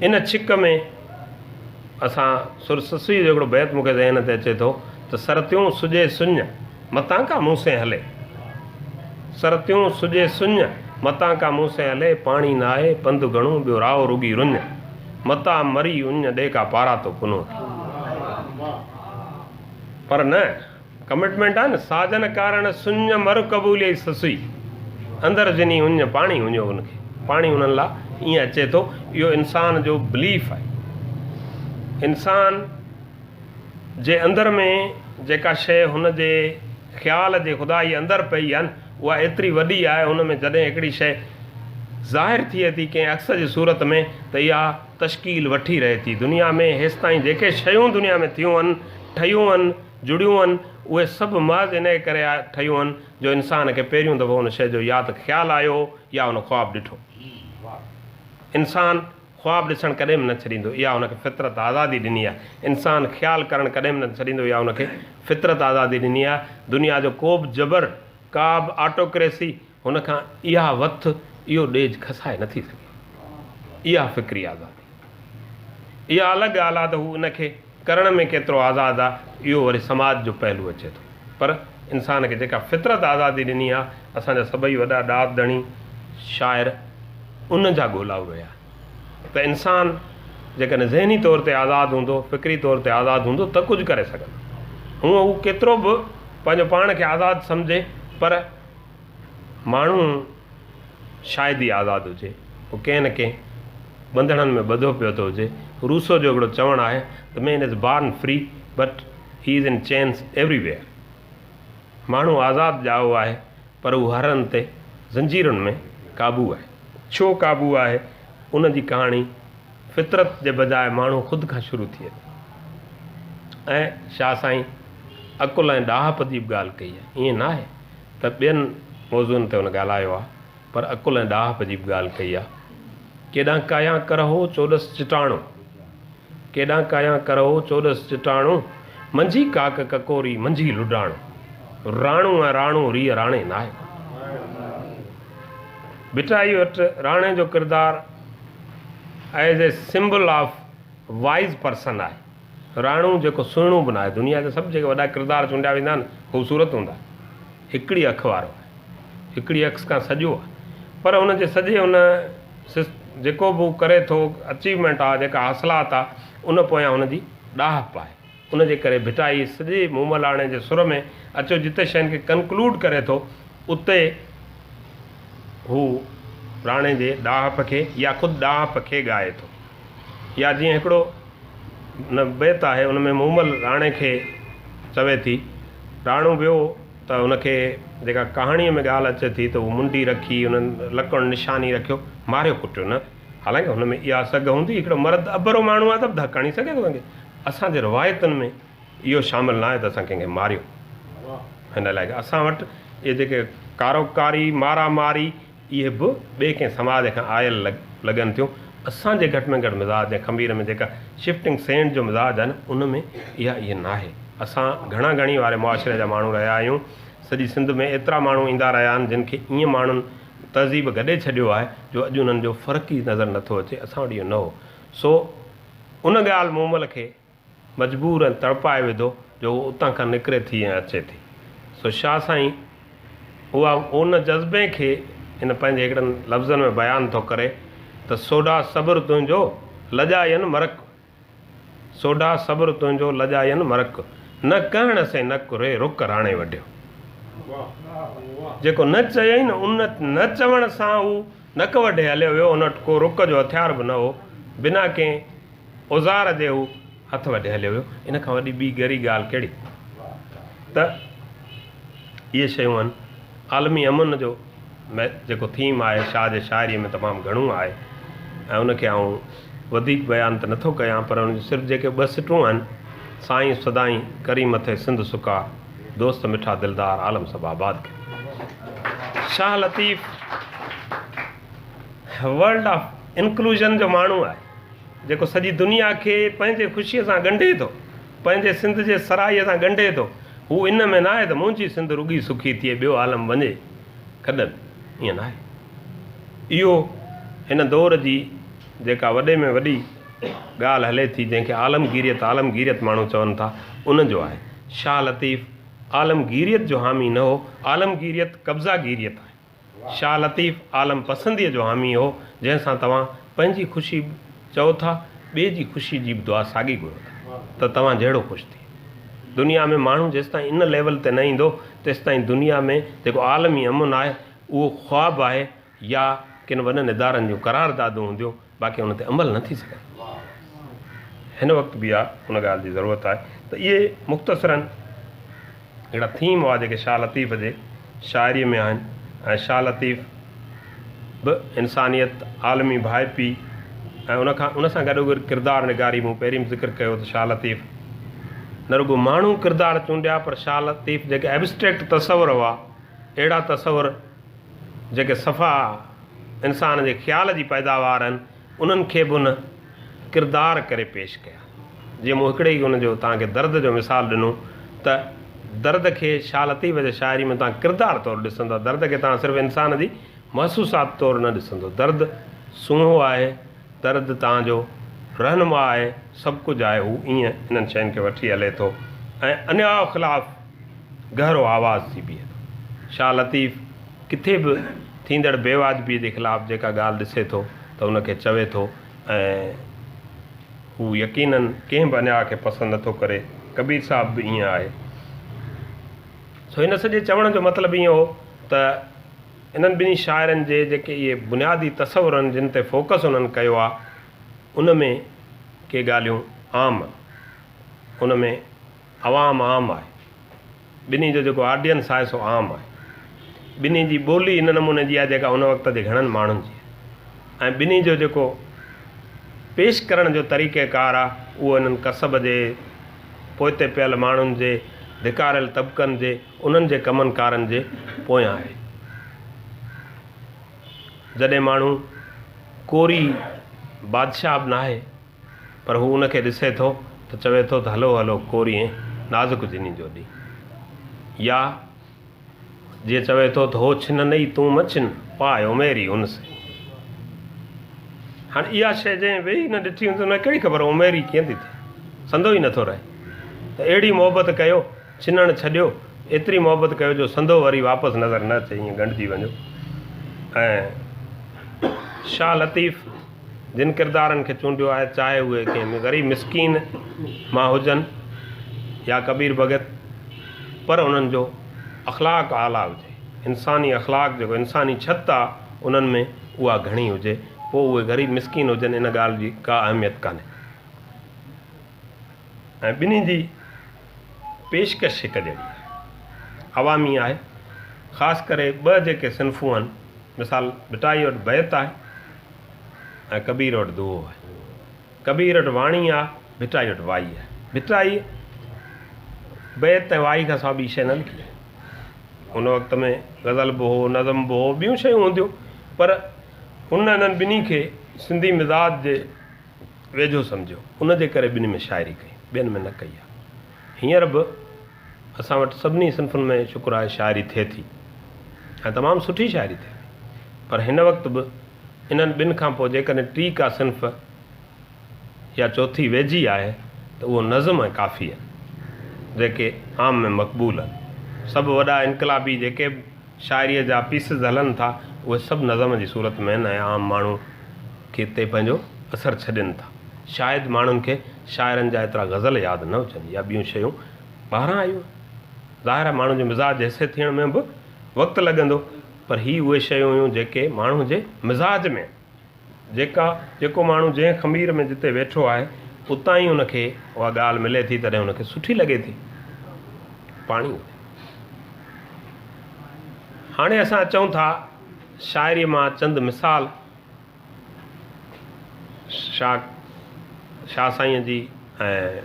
इन छिक में असां सुरससी जो हिकिड़ो बैत मूंखे ज़हन ते अचे थो त सरतियूं सुॼे सुञ मतां का मूं से हले, सरतियूं सुॼे सुञ मतां का मूं से हले, पाणी न आहे पंधु घणो ॿियो राव रुगी रुञ, मता मरी उञ ॾे का पारा तो पुनो। पर न कमिटमेंट आहे न, साजन कारण सुञ मर क़बूले ससुई, अंदरि जिनी उञ पाणी उञो, उनखे पाणी उन्हनि लाइ ईअं अचे थो। इहो इंसान जो बिलीफ आहे। इंसान जे अंदरि में जेका शइ हुन जे ख़्याल जे ख़ुदा जी अंदरि पई आहे न, उहा एतिरी वॾी आहे। हुन में जॾहिं हिकिड़ी शइ ज़ाहिर थिए थी कंहिं अक्स जी सूरत में, त इहा तश्कील वठी रहे थी दुनिया में। हेसि ताईं जेके शयूं दुनिया में थियूं आहिनि, ठहियूं आहिनि, जुड़ियूं आहिनि, उहे सभु महज़ इन करे ठहियूं आहिनि जो इंसान खे पहिरियों दफ़ो हुन शइ जो या त ख़्यालु आयो या हुन ख़्वाबु ॾिठो। इंसान ख़्वाबु ॾिसणु कॾहिं बि न छॾींदो, इहा हुनखे फितरत आज़ादी ॾिनी आहे। इंसान ख़्यालु करणु कॾहिं बि न छॾींदो, इहा हुनखे फितरत आज़ादी ॾिनी आहे। दुनिया जो को बि जबर, का बि ऑटोक्रेसी हुनखां इहा वथ, इहो ॾेज खसाए नथी सघे। इहा फ़िक्री आज़ादी, इहा अलॻि ॻाल्हि आहे त हू इनखे करण में केतिरो आज़ादु आहे, इहो वरी समाज जो पहलू अचे थो। पर इंसान खे जेका फितरत आज़ादी ॾिनी आहे, असांजा सभई वॾा ॾात धणी शाइर उन जा ॻोल्हा हुया त इंसान जेकॾहिं ज़हनी तौर ते आज़ादु हूंदो, फ़िक्री तौर ते आज़ादु हूंदो त कुझु करे सघंदो। हूअं हू केतिरो बि पंहिंजो पाण खे आज़ादु सम्झे, पर माण्हू शायदि ई आज़ादु हुजे, हू कंहिं न कंहिं बंधणनि में ॿधो पियो थो हुजे। रूसो जो हिकिड़ो चवणु आहे त man is born free but he is in chains everywhere. माण्हू आज़ादु ॼाओ आहे, पर हू हर हंधि ते ज़ंजीरुनि में क़ाबू आहे। छो क़ाबू आहे? उन जी कहाणी फितरत जे बजाए माण्हू ख़ुदि खां शुरू थिए थी। ऐं शाह साईं अकुल ऐं ॾाहप जी बि ॻाल्हि कई आहे। ईअं न आहे त ॿियनि मौज़ूअनि ते हुन ॻाल्हायो आहे, पर अकुल ऐं ॾाहप जी बि ॻाल्हि कई आहे। केॾां कायां करहो चोॾसि चिटाणो, केॾां कायां करहो चोॾसि चिटाणो, मंझी काक ककोरी मंझी लुॾाणो, राणू ऐं राणू रीअ राणे न आहे। भिटाई वटि राणे जो किरदारु as a symbol of wise person आहे। राणू जेको सुहिणो बि न आहे। दुनिया जा सभु जेके वॾा किरदार चूंडिया वेंदा आहिनि, ख़ूबसूरत हूंदा, हिकिड़ी अखि वारो आहे, हिकिड़ी अखि खां सॼो आहे। पर हुन जे सॼे हुन जेको बि हू करे थो, अचीवमेंट आहे, जेका हासिलात आहे, उन पोयां हुनजी ॾाहप आहे। उन जे करे भिटाई सॼे मूमलाणे जे सुर में अचो जिते शयुनि खे कंक्लूड करे थो, उते हू राणे जे ॾाहप खे या ख़ुदि ॾाहप खे ॻाए थो। या जीअं हिकिड़ो न बैत आहे, उन में मूमल राणे खे चवे थी राणो वियो त हुनखे जेका कहाणीअ में ॻाल्हि अचे थी त उहो मुंडी रखी उन्हनि लकड़ निशानी रखियो, मारियो कुटियो न। हालांकि हुन में इहा सघ हूंदी, हिकिड़ो मर्द अबरो माण्हू आहे त धक हणी सघे थो कंहिंखे। असांजे रिवायतुनि में इहो शामिलु न आहे त असां कंहिंखे मारियो। हिन लाइ असां वटि इहे जेके कारोकारी मारामारी इहे बि ॿिए कंहिं समाज खां आयल लॻनि थियूं। असांजे घटि में घटि मिज़ाज ऐं खमीर में जेका शिफ्टिंग सेंट जो मिज़ाज आहे न, उन में इहा न आहे। असां घणी वारे मुआशिरे जा माण्हू रहिया आहियूं। सॼी सिंध में एतिरा माण्हू ईंदा रहिया आहिनि जिन खे ईअं माण्हुनि तहज़ीब गॾे छॾियो आहे जो अॼु उन्हनि जो फ़र्क़ु ई नज़र नथो अचे। असां वटि इहो न हो। सो उन ॻाल्हि मूमल खे मजबूर ऐं तड़पाए विधो जो उतां खां निकिरे थी ऐं अचे थी। सो शाह साईं उहा उन जज़्बे खे इन पंहिंजे हिकिड़नि लफ़्ज़नि में बयानु थो करे त सोडा सब्र तुंहिंजो लॼायनि मरक, सोडा सब्र तुंहिंजो लॼायनि मरक, न कहण से न कुरे रुक राणे वढियो। जेको न चयई न उन न चवण सां हू नक वढे हलियो वियो, उन वटि को रुक जो हथियार बि न हो, बिना कंहिं औज़ार जे हू हथ वढे हलियो वियो। इन खां वॾी ॿी गहरी ॻाल्हि कहिड़ी त इहे शयूं आहिनि। आलमी अमन जो जेको थीम आहे शाह जे शाइरीअ में तमामु घणो आहे ऐं उनखे आउं वधीक बयानु त नथो कयां, पर उन सिर्फ़ु जेके ॿ सिटूं आहिनि, साईं सदाईं करी मथे सिंध सुका, दोस्त मिठा दिलदार आलम सब आबाद के। Shah Latif world of inclusion जो माण्हू आहे जेको सॼी दुनिया खे पंहिंजे ख़ुशीअ सां ॻंढे थो, पंहिंजे सिंध जे सराईअ सां ॻंढे थो। हू इन में न आहे त मुंहिंजी सिंध रुॻी सुखी थिए ॿियो आलम वञे, कॾहिं ईअं न आहे। इहो हिन दौर जी जेका वॾे में वॾी ॻाल्हि हले थी, जंहिंखे आलमगीरियत माण्हू चवनि था, उनजो आहे। शाह लतीफ़ आलमगीरियत जो हामी न हो, आलमगीरियत कब्ज़ागीरियत आहे। शाह लतीफ़ आलम पसंदीअ जो हामी हो, जंहिंसां तव्हां पंहिंजी ख़ुशी चओ था, ॿिए जी ख़ुशी जी बि दुआ साॻी घुरो था त तव्हां जहिड़ो ख़ुशि थी। दुनिया में माण्हू जेसिताईं इन लेवल ते न ईंदो तेसिताईं दुनिया में जेको आलमी अमन आहे उहो ख़्वाबु आहे या किन वॾनि इदारनि जूं करारदादूं हूंदियूं, बाक़ी उन ते अमल न थी सघे। हिन वक़्तु बि आहे, उन ॻाल्हि जी ज़रूरत आहे त इहे मुख़्तसरनि हिकिड़ा थीम हुआ जेके शाह लतीफ़ जे शाइरीअ में आहिनि। ऐं शाह लतीफ़ बि इंसानियत, आलमी भाइपी ऐं उन सां गॾोगॾु किरदारु निगारी। मूं पहिरीं ज़िक्र कयो त शाह लतीफ़ न रुॻो माण्हू किरदारु चूंडिया, पर शाह लतीफ़ जेके एब्स्ट्रैक्ट तसवुर हुआ, अहिड़ा तसवुर जेके सफ़ा इंसान जे ख़्याल जी पैदावार आहिनि, उन्हनि खे बि उन किरदारु करे पेश कया। जीअं मूं हिकिड़े ई उनजो तव्हांखे दर्द जो मिसाल ॾिनो त दर्द खे शाह लतीफ़ जे शाइरी में तव्हां किरदारु तौरु ॾिसंदो, दर्द खे तव्हां सिर्फ़ु इंसान जी महसूसात तौरु न ॾिसंदो। दर्द सूंहो आहे, दर्द तव्हांजो रहनुमा आहे, सभु कुझु आहे। हू ईअं इन्हनि शयुनि खे वठी हले थो ऐं अन्याय ख़िलाफ़ु गहरो आवाज़ थी बीहे थो। शाह लतीफ़ किथे बि थींदड़ बेवाजिबीअ जे ख़िलाफ़ु जेका ॻाल्हि ॾिसे थो त उनखे चवे थो ऐं हू यकीनन कंहिं बि अन्याय खे पसंदि नथो करे। कबीर साहिब बि ईअं आहे। सो हिन सॼे चवण जो मतिलबु ईअं हो त इन्हनि ॿिन्ही शाइरनि जे जेके इहे बुनियादी तसवुर आहिनि जिन ते फोकस उन्हनि कयो आहे, उन में के ॻाल्हियूं आम, उन में अवाम आम आहे, ॿिन्ही जो जेको ऑडियंस आहे सो आम आहे। ॿिन्ही जी ॿोली इन नमूने जी आहे जेका उन वक़्त जे घणनि माण्हुनि जी आहे, ऐं ॿिन्ही जो जेको पेश करण जो तरीक़ेकार आहे उहो इन्हनि कसब जे, पोइते पियल माण्हुनि जे, धिकारियल तबिकनि जे, उन्हनि जे कमनि कारनि जे पोयां आहे। जॾहिं माण्हू कोरी बादशाह बि न आहे, पर हू उनखे ॾिसे थो त चवे थो त हलो हलो कोरी ऐं नाज़ुक जिनी जो ॾींहुं, या जीअं चवे थो त हो छिन नई तूं मछिन पाए उमेरी उनसे। हाणे इहा शइ जंहिं वेही न ॾिठी हूंदी उनखे कहिड़ी ख़बर उमेरी कीअं थी थिए, संदो ई नथो रहे। त अहिड़ी मोहबत कयो, छिनणु छॾियो, एतिरी मोहबत कयो जो संदो वरी वापसि नज़र न अचे, ईअं ॻंढिजी वञो। ऐं शाह लतीफ़ जिन किरदारनि खे चूंडियो आहे, चाहे उहे कंहिं ग़रीब मिसकीन मां हुजनि या कबीर भगत, पर उन्हनि जो अख़लाक़ आला हुजे, इंसानी अख़लाक़ जेको इंसानी छत आहे उन्हनि में उहा घणी हुजे, पोइ उहे ग़रीब मिसकीन हुजनि, इन ॻाल्हि जी का अहमियत कान्हे। ऐं ॿिन्ही जी पेशकश हिकु जहिड़ी आहे। अवामी आहे। ख़ासि करे ॿ जेके सिन्फ़ूं आहिनि, मिसाल भिटाई वटि बैत आहे ऐं कबीर वटि दुओ आहे। कबीर वटि वाणी आहे, भिटाई वटि वाई आहे। भिटाई बैत ऐं वाई खां सवाइ ॿी शइ न लिखी आहे। उन वक़्त में ग़ज़ल बि हो, नज़म बि हो, ॿियूं शयूं हूंदियूं, पर हुन हिननि ॿिन्ही खे सिंधी मिज़ाज जे वेझो सम्झियो, उन जे करे ॿिन्ही में शाइरी कई, ॿियनि में न कई आहे। हींअर बि असां वटि सभिनी सिन्फ़ुनि में शुक्र आहे शाइरी थिए थी ऐं तमामु सुठी शाइरी थिए थी, पर हिन वक़्तु बि इन्हनि ॿिनि खां पोइ जेकॾहिं टी का सिन्फ़ या चौथी वेझी आहे त उहो नज़म ऐं काफ़ी आहे, जेके आम में मक़बूल आहिनि। सभु वॾा इनकलाबी जेके शाइरीअ जा पीसिस हलनि था, उहे सभु नज़म जी सूरत में आहिनि ऐं आम माण्हू खे ते पंहिंजो असरु छॾनि था। शायदि माण्हुनि खे शाइरनि जा एतिरा ग़ज़ल यादि न हुजनि या ॿियूं शयूं ॿाहिरां आयूं। ज़ाहिर आहे माण्हू जे मिज़ाज हिसे थियण में बि वक़्तु लॻंदो, पर ही उहे शयूं हुयूं जेके माण्हू जे मिज़ाज में, जेको माण्हू जंहिं ख़मीर में जिते वेठो आहे उतां ई उनखे उहा ॻाल्हि मिले थी, तॾहिं उनखे सुठी लॻे थी। पाणी हाणे असां अचूं था शाइरीअ मां चंद मिसाल शाह साईंअ जी ऐं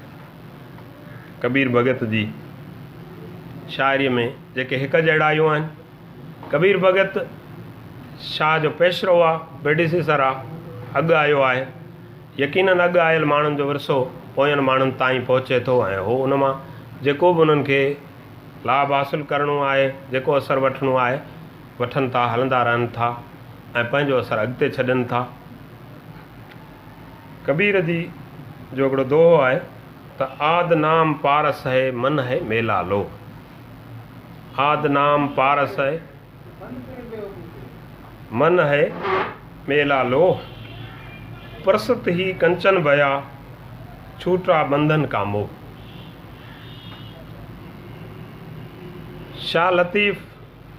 कबीर भगत जी शाइरीअ में, जेके हिकु जहिड़ायूं आहिनि। कबीर भगत शाह जो पेशरो आहे, प्रेडिसेसर आहे, अॻु आयो आहे। यकीननि अॻु आयल माण्हुनि जो विरसो पोयनि माण्हुनि ताईं पहुचे थो ऐं हो उन मां जेको बि उन्हनि खे लाभ हासिलु करिणो आहे, जेको असरु वठिणो आहे, वठनि था, हलंदा रहनि था ऐं पंहिंजो असरु अॻिते छॾनि था। कबीर जी जो हिकिड़ो दोहो आहे त आद नाम पारस है मन है मेला लो। आद नाम पारस है मन है मेला लो, परसत ही कंचन भया छूटा बंधन का मोह। शाह लतीफ़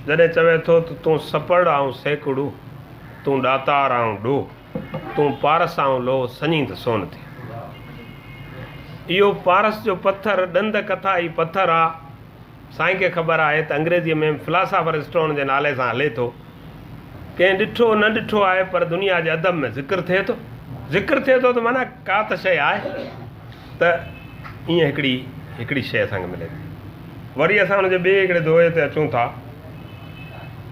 जॾहिं चवे थो त तूं सपड़ ऐं सेकड़ू, तूं ॾातार ऐं ॾोह, तूं पारस ऐं लो सञी त सोन थी। इहो पारस जो पथर, ॾंद कथा ई पथर आहे। साईं खे ख़बर आहे त अंग्रेज़ीअ में फिलासफर स्टोन जे नाले सां हले थो। कंहिं ॾिठो न ॾिठो आहे, पर दुनिया जे अदब में ज़िक्र थिए थो। ज़िक्र थिए थो त माना का त शइ आहे, त ईअं हिकिड़ी शइ असांखे मिले थी। वरी असां हुनजे ॿिए हिकिड़े दोहे ते अचूं था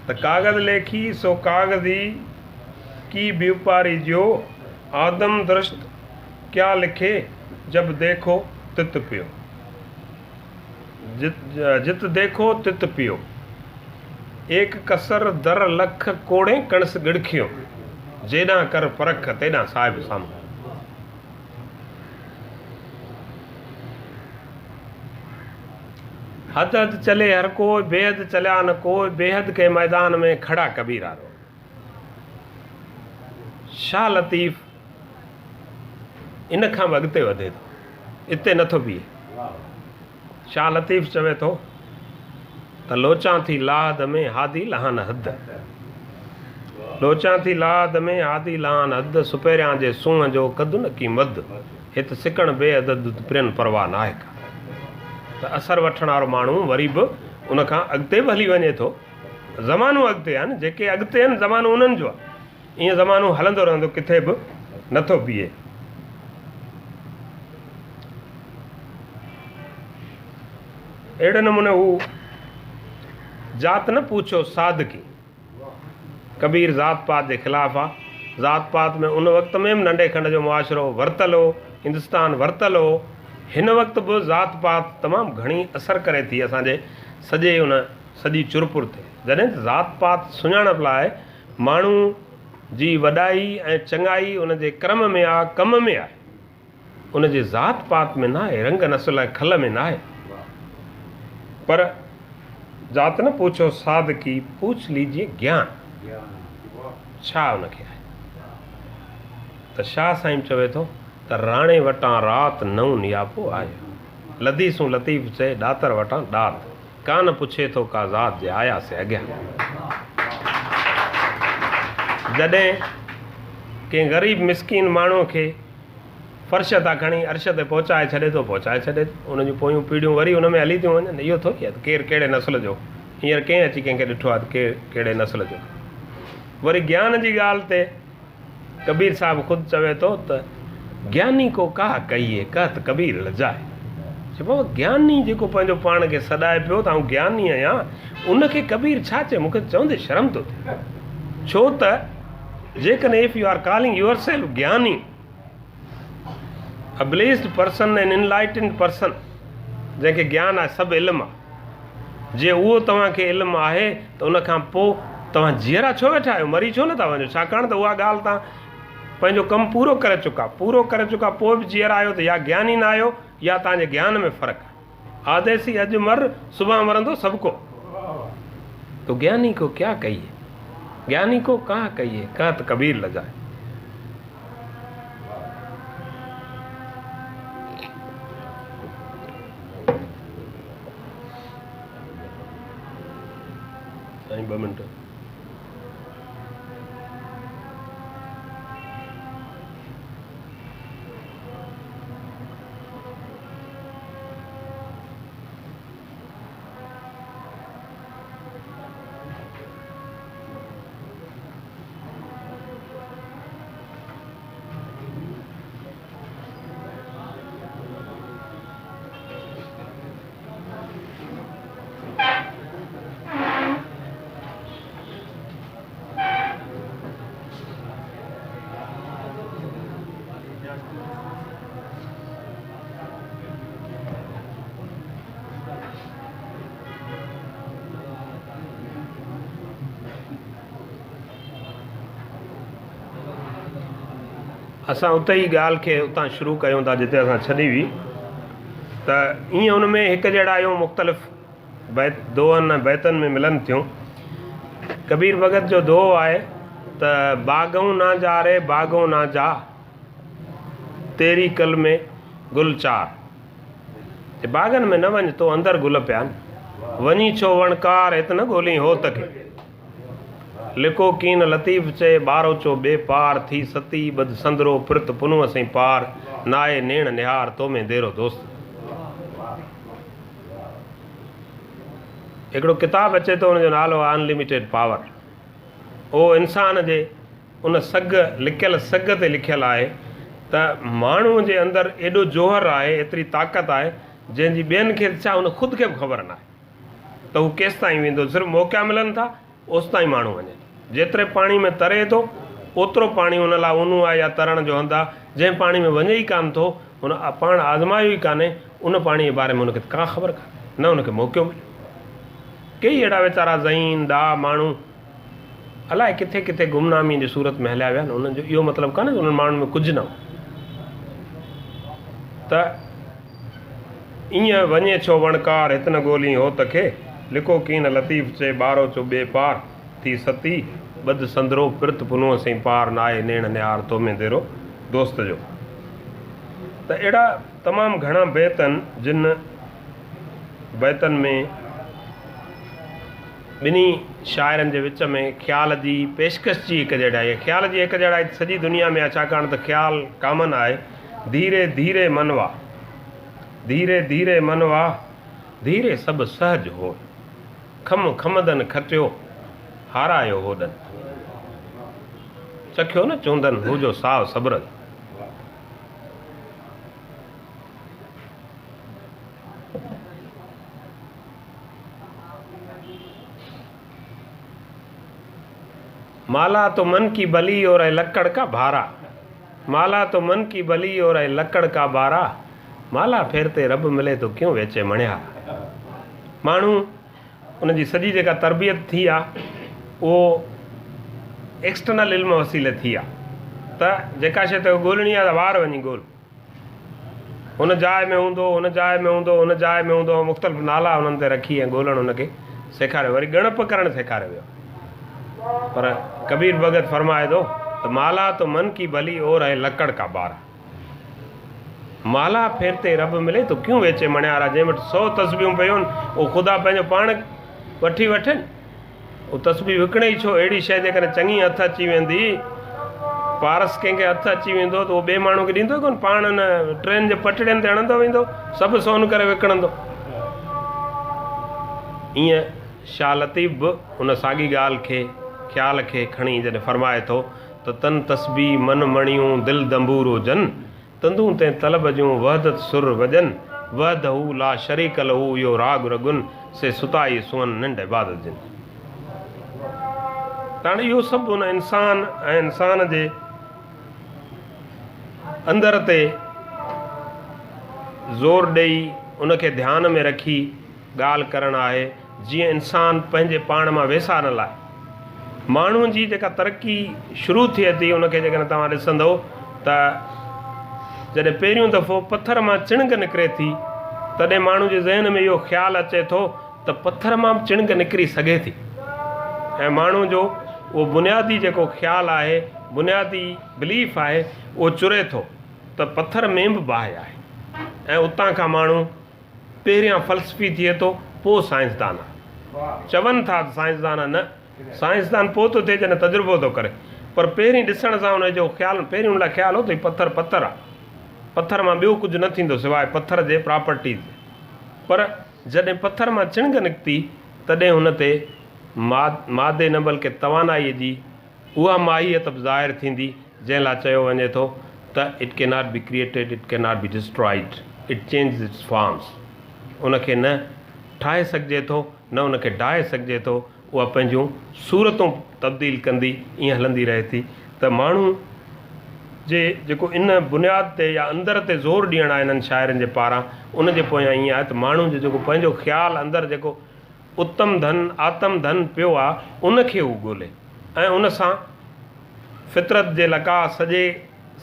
त कागज़ लेखी सो कागज़ी की व्यापारी जो, आदम दृष्ट क्या लिखे जब देखो तित पियो। जित देखो तित पियो, एक कसर दर लख कोड़े कणस गिड़खियो, जेॾां कर परख तेॾां साहिब साम्हूं। हद हद चले हर कोई, बेहद चलिया न कोई, बेहद के मैदान में खड़ा कबीरा रो। शाह लतीफ़ इन खां बि अॻिते वधे थो, इते नथो बीहे। शाह लतीफ़ चवे थो त लोचां थी लाद में हादी लहान हद, लोचां थी लाद में हादी लहान हद, सुपेरियां जे सूंहं जो कदु न की मद, हिते सिकण बेअदद प्रियन परवाह नाहे का। त असरु वठण वारो माण्हू वरी बि उन खां अॻिते बि हली वञे थो। ज़मानो अॻिते आहिनि, जेके अॻिते आहिनि ज़मानो उन्हनि जो आहे। ईअं ज़मानो हलंदो रहंदो, किथे बि नथो बीहे। अहिड़े नमूने हू जात न पूछो सादगी। कबीर ज़ात पात जे ख़िलाफ़ु आहे। ज़ात पात में उन वक़्त में बि नंढे खंड जो मुआशिरो वरितल हो, हिंदुस्तान वरितल हो। हिन वक़्तु बि ज़ात पात तमामु घणी असरु करे थी असांजे सॼी चुरपुर ते। जॾहिं ज़ात पात सुञाणप लाइ माण्हू जी वॾाई ऐं चङाई उन जे क्रम में आहे, कम में आहे, उन जे ज़ात पात में न आहे, रंग नस्ल ऐं खल में न आहे। पर जात न पूछो सादगी, पूछ लीजिए ज्ञान, छा उनखे आहे। त शाह साईं चवे थो त राणे वटां राति नऊं नियापो आयो, लदीसूं लतीफ़ चए ॾातर वटां ॾात, कान पुछे थो का ज़ात जे आया से अॻियां। जॾहिं कंहिं ग़रीब मिसकीन माण्हूअ खे फ़र्श था खणी अर्श ते पहुचाए छॾे थो उन जूं पोयूं पीढ़ियूं वरी उन में हली थियूं वञनि। इहो थोरी आहे केरु कहिड़े नस्ल जो, हींअर कंहिं अची कंहिंखे ॾिठो आहे त केरु कहिड़े नस्ल जो। वरी ज्ञान जी ॻाल्हि ते कबीर साहिबु ख़ुदि चवे थो त ज्ञानी को कहा कहिए कहत कबीर लजाए। चइबो ज्ञानी जेको पंहिंजो पाण खे सॾाए पियो त आउं ज्ञानी आहियां, उनखे कबीर छा चए? मूंखे चवंदे शर्म थो थिए। छो त जेकॾहिं if you are calling yourself ज्ञानी, a blessed person and enlightened person, जंहिंखे ज्ञान आहे, सभु इल्मु आहे, जे उहो तव्हांखे इल्मु आहे त उनखां पोइ तव्हां जीअरा छो वेठा आहियो, मरी छो नथा वञो? छाकाणि त उहा ॻाल्हि तव्हां पंहिंजो कमु पूरो करे चुका पोइ बि जीअरा आहियो त या ज्ञानी न आहियो या तव्हांजे ज्ञान में फ़र्क़ु आहे। आदेसी अॼु मर सुभाणे मरंदो सभु को। तो ज्ञानी को क्या कहिए, ज्ञानी को कहा कहिए कहत कबीर लजाए। ॿ मिंट। असां उते ई ॻाल्हि खे उतां शुरू कयूं था जिते असां छॾी हुई। त ईअं उन में हिकु जहिड़ा आहियूं मुख़्तलिफ़ दोहनि ऐं बैतनि में मिलनि थियूं। कबीर भगत जो दोहो आहे त बागऊं ना जा रे बागऊं ना जा, तेरी कल में गुल चार। बागनि में न वञ, तो अंदरि गुल पिया आहिनि। वञी छो वणकार हित न ॻोल्ही हो तक, लिको कीन लतीफ़ चए ॿारो चो बेपार, थी सती बद संदरो फिरत पुनू असीं पार, नाए नेण निहार तो में देरो दोस्त। हिकिड़ो किताबु अचे थो, हुनजो नालो आहे अनलिमिटेड पावर। उहो इंसान जे उन सग लिखियल सग ते लिखियलु आहे त माण्हूअ जे अंदरि एॾो जोहर आहे, एतिरी ताक़त आहे जंहिंजी ॿियनि खे छा उन ख़ुदि खे बि ख़बर न आहे त हू केसि ताईं वेंदो। सिर्फ़ु मौक़ा मिलनि था ओसि ताईं माण्हू वञे। जेतिरे पाणी में तरे थो ओतिरो पाणी हुन लाइ ऊन्हो आहे या तरण जो हंधु आहे। जंहिं पाणी में वञे ई कान थो, हुन पाण आज़मायो ई कान्हे, उन पाणीअ जे बारे में हुनखे का ख़बर कान्हे, न हुनखे मौक़ो मिलियो। कई अहिड़ा वीचारा ज़हीन दा माण्हू अलाए किथे किथे गुमनामी जी सूरत में हलिया विया आहिनि। उन्हनि जो इहो मतिलबु कान्हे त उन्हनि माण्हुनि में कुझु न हो। त ईअं वञे छो वणकार हित न ॻोल्ही हो तखे, लिको कीन लतीफ़ चए ॿारो चो ॿिए पार, थी सती बद संदरो फिरत पुनू असीं पार, नाए नेण निहार तो में देरो दोस्त जो। त अहिड़ा तमामु घणा बैत आहिनि जिन बैतनि में ॿिन्ही शाइरनि जे विच में ख़्याल जी पेशकश जी हिकु जहिड़ाई आहे। ख़्याल जी हिकु जहिड़ाई सॼी दुनिया में आहे, छाकाणि त ख़्याल कामन आहे। धीरे धीरे मनवा, धीरे धीरे मनवा, धीरे सभु सहज हो, खम खमदन खटियो हारायो होॾनि, चखियो न चूंदन हुजो साव सब्र। माला तो मन की बली और है लक्कड़ का भारा, माला तो मन की बली और है लक्कड़ का बारा, माला फेरते रब मिले तो क्यों वेचे मणिया। माण्हू उनजी सॼी जेका तरबियत थी आहे उहो एक्सटर्नल इल्म वसीले थी आहे। त जेका शइ त ॻोल्हणी आहे त ॿाहिरि वञी ॻोल्ह, हुन जाइ में हूंदो, हुन जाइ में हूंदो, हुन जाइ में हूंदो, मुख़्तलिफ़ नाला हुननि ते रखी ऐं ॻोल्हणु हुनखे सेखारियो, वरी ॻणप करणु सेखारियो वियो। पर कबीर भगत फरमाए थो त माला तो मन की बली और है लकड़ का बारा, माला फेरते रब मिले तो क्यों वेचे मणियारा। जंहिं वटि 100 तस्बीहूं पयूं आहिनि उहो ख़ुदा पंहिंजो पाण वठी वठनि, उहो तस्बीह विकिणे ई छो। अहिड़ी शइ जेकॾहिं चङी हथ अची वेंदी पारस कंहिंखे हथु अची वेंदो त उहो ॿिए माण्हू खे ॾींदो कोन, पाण हुन ट्रेन जे पटड़ियुनि ते हणंदो वेंदो, सभु सोन करे विकिणंदो। ईअं शाह लतीफ़ बि हुन साॻी ॻाल्हि खे ख़्याल खे खणी जॾहिं फरमाए थो त तन तस्बी मन मणियूं दिलि दंबूर हुजनि, तंदूं ते तलब जूं वहदत सुर वजन, वहद हू ला शरीक लहू इहो राग रगुन से सुताई सुअन निंड इबादत जिन। त हाणे इहो सभु हुन इंसान ऐं इंसान जे अंदर ते ज़ोर ॾेई उनखे ध्यान में रखी ॻाल्हि करणु आहे, जीअं इंसान पंहिंजे पाण मां वेसा न लाइ। माण्हुनि जी जेका तरक़ी शुरू थिए थी उनखे जेकॾहिं तव्हां ॾिसंदो त जॾहिं पहिरियों दफ़ो पथर मां चिणग निकिरे थी तॾहिं माण्हू जे ज़हन में इहो ख़्यालु अचे थो त पथर मां बि चिणग निकिरी सघे थी, ऐं माण्हू जो उहो बुनियादी जेको ख़्यालु आहे, बुनियादी बिलीफ आहे, उहो चुरे थो त पथर में बि बाहि आहे। ऐं उतां खां माण्हू पहिरियां फ़लसफ़ी थिए थो, पोइ साइंसदान आहे। चवनि था साइंसदान न, साइंसदान पोइ थो थिए जॾहिं तजुर्बो थो करे, पर पहिरीं ॾिसण सां हुनजो ख़्यालु पहिरीं हुन लाइ ख़्यालु हो त पथर पथर आहे, पथर मां ॿियो कुझु न थींदो सवाइ पथर जे प्रॉपर्टीज़। पर जॾहिं पथर मां चिणग निकिती तॾहिं हुन ते मादे न बल्कि तवानाईअ जी उहा माहियत बि ज़ाहिर थींदी, जंहिं लाइ चयो वञे थो त it can not be created, it can not be destroyed, it change it's forms. उनखे न ठाहे सघिजे थो, न उनखे ढाहे सघिजे थो, उहा पंहिंजूं सूरतूं तब्दील कंदी, ईअं हलंदी रहे थी। त माण्हू जे जेको इन बुनियाद ते या अंदर ते ज़ोर ॾियणु आहे इन्हनि शाइरनि जे पारां, उन जे पोयां ईअं आहे त माण्हू जो जेको पंहिंजो ख़्यालु अंदरि जेको उत्तम धन आत्म धन पियो आहे उनखे हू ॻोल्हे, ऐं उन सां फितरत जे लका सॼे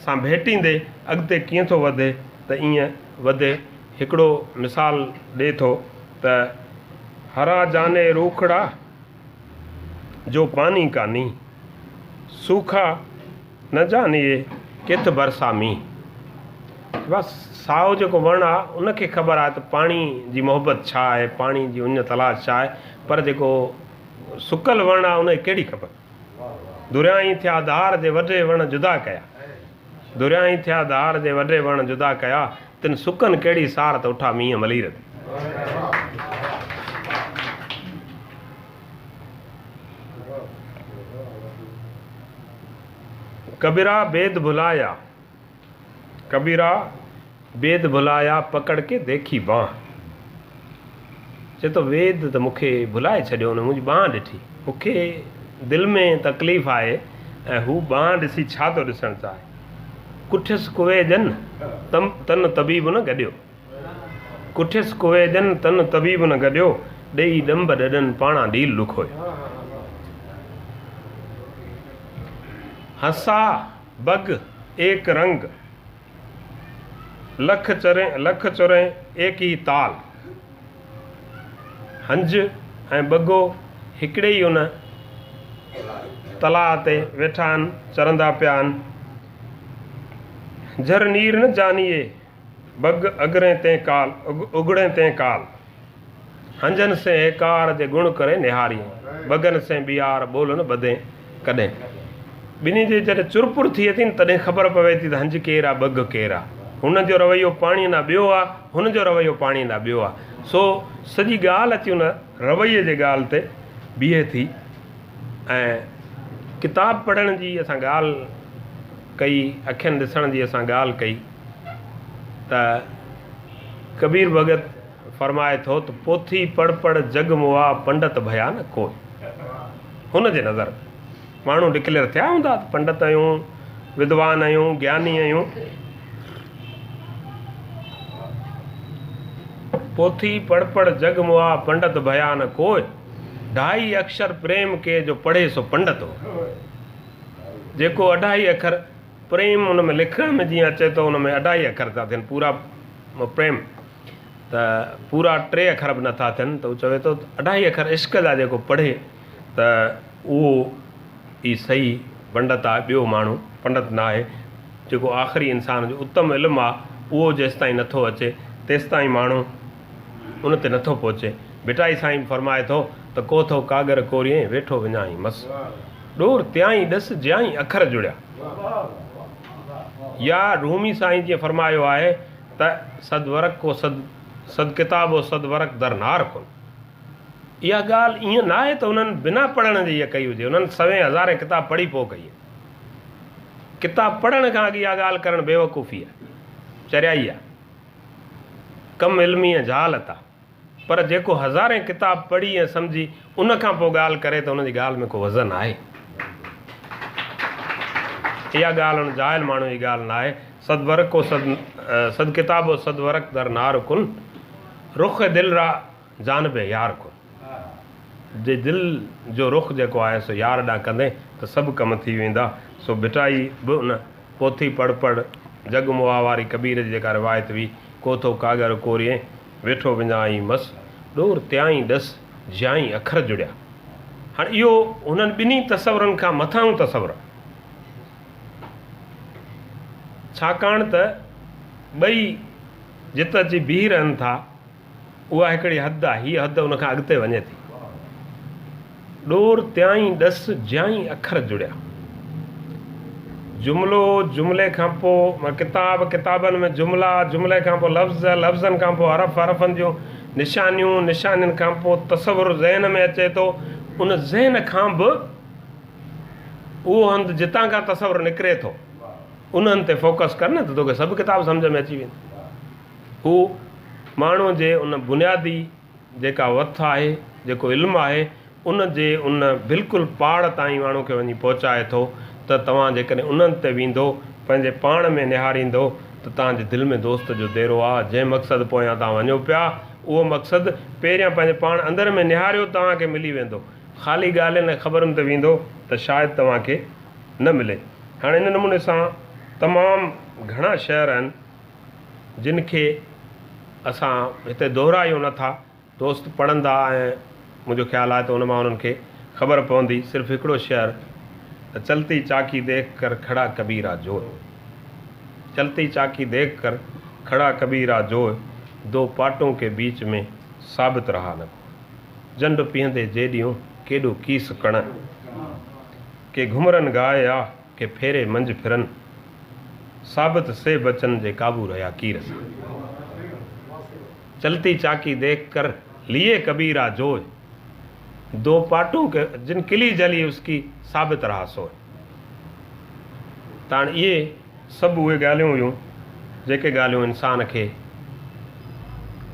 सां भेटींदे अॻिते कीअं थो वधे त ईअं वधे। हिकिड़ो मिसाल ॾिए थो त हरा जाने रूखड़ा जो पानी कानी, सूखा न जानिए किथ बरसा मींहुं। बसि साओ जेको वणु आहे उनखे ख़बर आहे त पाणी जी मोहबत छा आहे, पाणी जी उन तलाश छा आहे, पर जेको सुकल वणु आहे उनखे कहिड़ी ख़बर। दुरियाई थिया धार जे वॾे वण जुदा कया, दुरियाई थिया धार जे वॾे वण जुदा कया, तिन सुकनि कहिड़ी सार त उठा मींहं मलीर। कबीरा बेद भुलाया, कबीरा बेद भुलाया पकड़ के देखी बांह। चए थो वेद त मूंखे भुलाए छॾियो, हुन मुंहिंजी बांह ॾिठी, मूंखे दिलि में तकलीफ़ आहे ऐं हू बांह ॾिसी छा थो ॾिसणु चाहे। कुठियसि कुवे जन तन तबीब न गॾियो, कुठियसि कुवे जन तन तबीब न गॾियो, ॾेई ॾंब ॾॾनि पाणा ॾील लुखोयो। हंसा बग एक रंग, लख चुरे एक ही ताल। हंज ऐं बगो हिकिड़े ई उन तलाह ते वेठा आहिनि, चरंदा पिया आहिनि। झर नीर न जानिए बग अगरे ते काल उगड़े ते काल, हंजन से हेकार जे गुण करे निहारी, बगन से बियार बोल न बधे कॾहिं। ॿिन्ही जे जॾहिं चुरपुर थिए थी न तॾहिं ख़बर पवे थी त हंज केरु आहे, बग केरु आहे। हुन जो रवैयो पाणी ना ॿियो आहे, हुन जो रवैयो पाणी ना ॿियो आहे। सो सॼी ॻाल्हि अची हुन रवैये जे ॻाल्हि ते बीहे थी। ऐं किताब पढ़ण जी असां ॻाल्हि कई, अखियुनि ॾिसण जी असां ॻाल्हि कई त कबीर भगत फरमाए थो त पोथी पढ़ पढ़ जग मुआ पंडित भया न कोई। हुन जे नज़र माण्हू डिक्लेयर थिया हूंदा त पंडित आहियूं, विद्वान आहियूं, ज्ञानी आहियूं। पोथी पढ़ पढ़ जग मुआ पंडित भया न कोई, 2.5 अक्षर प्रेम के जो पढ़े सो पंडित हो। जेको 2.5 अखर प्रेम हुन में लिखण में जीअं अचे थो, हुन में 2.5 अखर था थियनि पूरा प्रेम, त पूरा 3 अखर बि नथा थियनि। त हू चवे थो 2.5 अखर इश्क जा जेको पढ़े त उहो ई सही पंडित आहे, ॿियो माण्हू पंडित न आहे। जेको आख़िरी इंसान जो उत्तम इल्मु आहे उहो जेसि ताईं नथो अचे तेसि ताईं माण्हू उन ते नथो पहुचे। भिटाई साईं फरमाए थो त को थो कागर कोरिए वेठो विञाई मस। ॾोर त्याई ॾस ज्याई अखर जुड़िया। या रूमी साईं जीअं फरमायो आहे त सदवरक को सद किताबो सदवरक दरनार कोन। इहा ॻाल्हि ईअं न आहे त उन्हनि बिना पढ़ण जी इहा कई हुजे, उन्हनि सवें हज़ारे किताब पढ़ी पोइ कई आहे। किताब पढ़ण खां अॻु इहा ॻाल्हि करणु बेवकूफ़ी आहे, चरियाई आहे, कम इल्मी ऐं जहालत आहे। पर जेको हज़ारे किताब पढ़ी ऐं सम्झी उन खां पोइ ॻाल्हि करे त उनजी ॻाल्हि में को वज़न आहे। इहा ॻाल्हि हुन जाहिल माण्हू जी ॻाल्हि न आहे। सदवरक को सद किताबो सदवरक दरनार कुन, रुख दिलि रा जानबे यार कुन। जे दिलि जो रुख जेको आहे सो यार ॾांहुं कंदे त सभु कम थी वेंदा। सो बिटाई बि उन पोथी पढ़ पढ़ जग मुआ वारी कबीर जी जेका रिवायत हुई, कोथो कागर कोरिए वेठो विञाई मस, ॾोर त्याई ॾस ज्याई अखर जुड़िया। हाणे इहो हुननि ॿिन्ही तसवरनि खां मथां तसवर, छाकाणि त ॿई जिते अची बीह रहनि था उहा हिकिड़ी हद आहे, हीअ हद उनखां अॻिते वञे थी। ॾोर त्याई ॾस ज्याई अखर जुड़िया। जुमिलो जुमिले खां पोइ किताब किताबनि में जुमिला, जुमिले खां पोइ लफ़्ज़, लफ़्ज़नि खां पोइ हरफ़, हरफ़नि जूं निशानियूं, निशानियुनि खां पोइ तसवुरु ज़हन में अचे थो। उन ज़हन खां बि उहो हंधि जितां खां तसवुरु निकिरे थो उन हंधि ते फोकस कर न त तोखे सभु किताब सम्झ में अची वेंदी। हू माण्हूअ जे उन बुनियादी जेका वथ आहे, जेको इल्मु आहे, उन जे उन बिल्कुलु पाड़ ताईं माण्हू खे वञी पहुचाए थो। त तव्हां जेकॾहिं उन्हनि ते वेंदो, पंहिंजे पाण में निहारींदो त तव्हांजे दिलि में दोस्त जो देरो आहे। जंहिं मक़सदु पोयां तव्हां वञो पिया उहो मक़सदु पहिरियां पंहिंजे पाण अंदरि में निहारियो तव्हांखे मिली वेंदो। ख़ाली ॻाल्हियुनि ऐं ख़बरुनि ते वेंदो त शायदि तव्हांखे न मिले। हाणे इन नमूने सां तमामु घणा शहर आहिनि जिन खे असां हिते दोहरायूं नथा। दोस्त पढ़ंदा ऐं मुंहिंजो ख़्यालु आहे त उन मां उन्हनि खे ख़बर पवंदी। सिर्फ़ु हिकिड़ो शहर, चलती चाकी देख कर खड़ा कबीरा जोर, चलती चाकी देख कर खड़ा कबीरा जोर, दो पाटों के बीच में साबित रहा न को। जंड पीहंदे जेॾियूं केॾो कीस कण, के घुमरन गाया के फेरे मंझि फिरन, साबित से बचन जे काबू रहिया कीर सां। चलती चाकी देख कर लिए कबीरा जोर, दो पाटों के जिन किली जली उसकी साबित रहा सोए। त हाणे इहे सभु उहे ॻाल्हियूं हुयूं जेके ॻाल्हियूं इंसान खे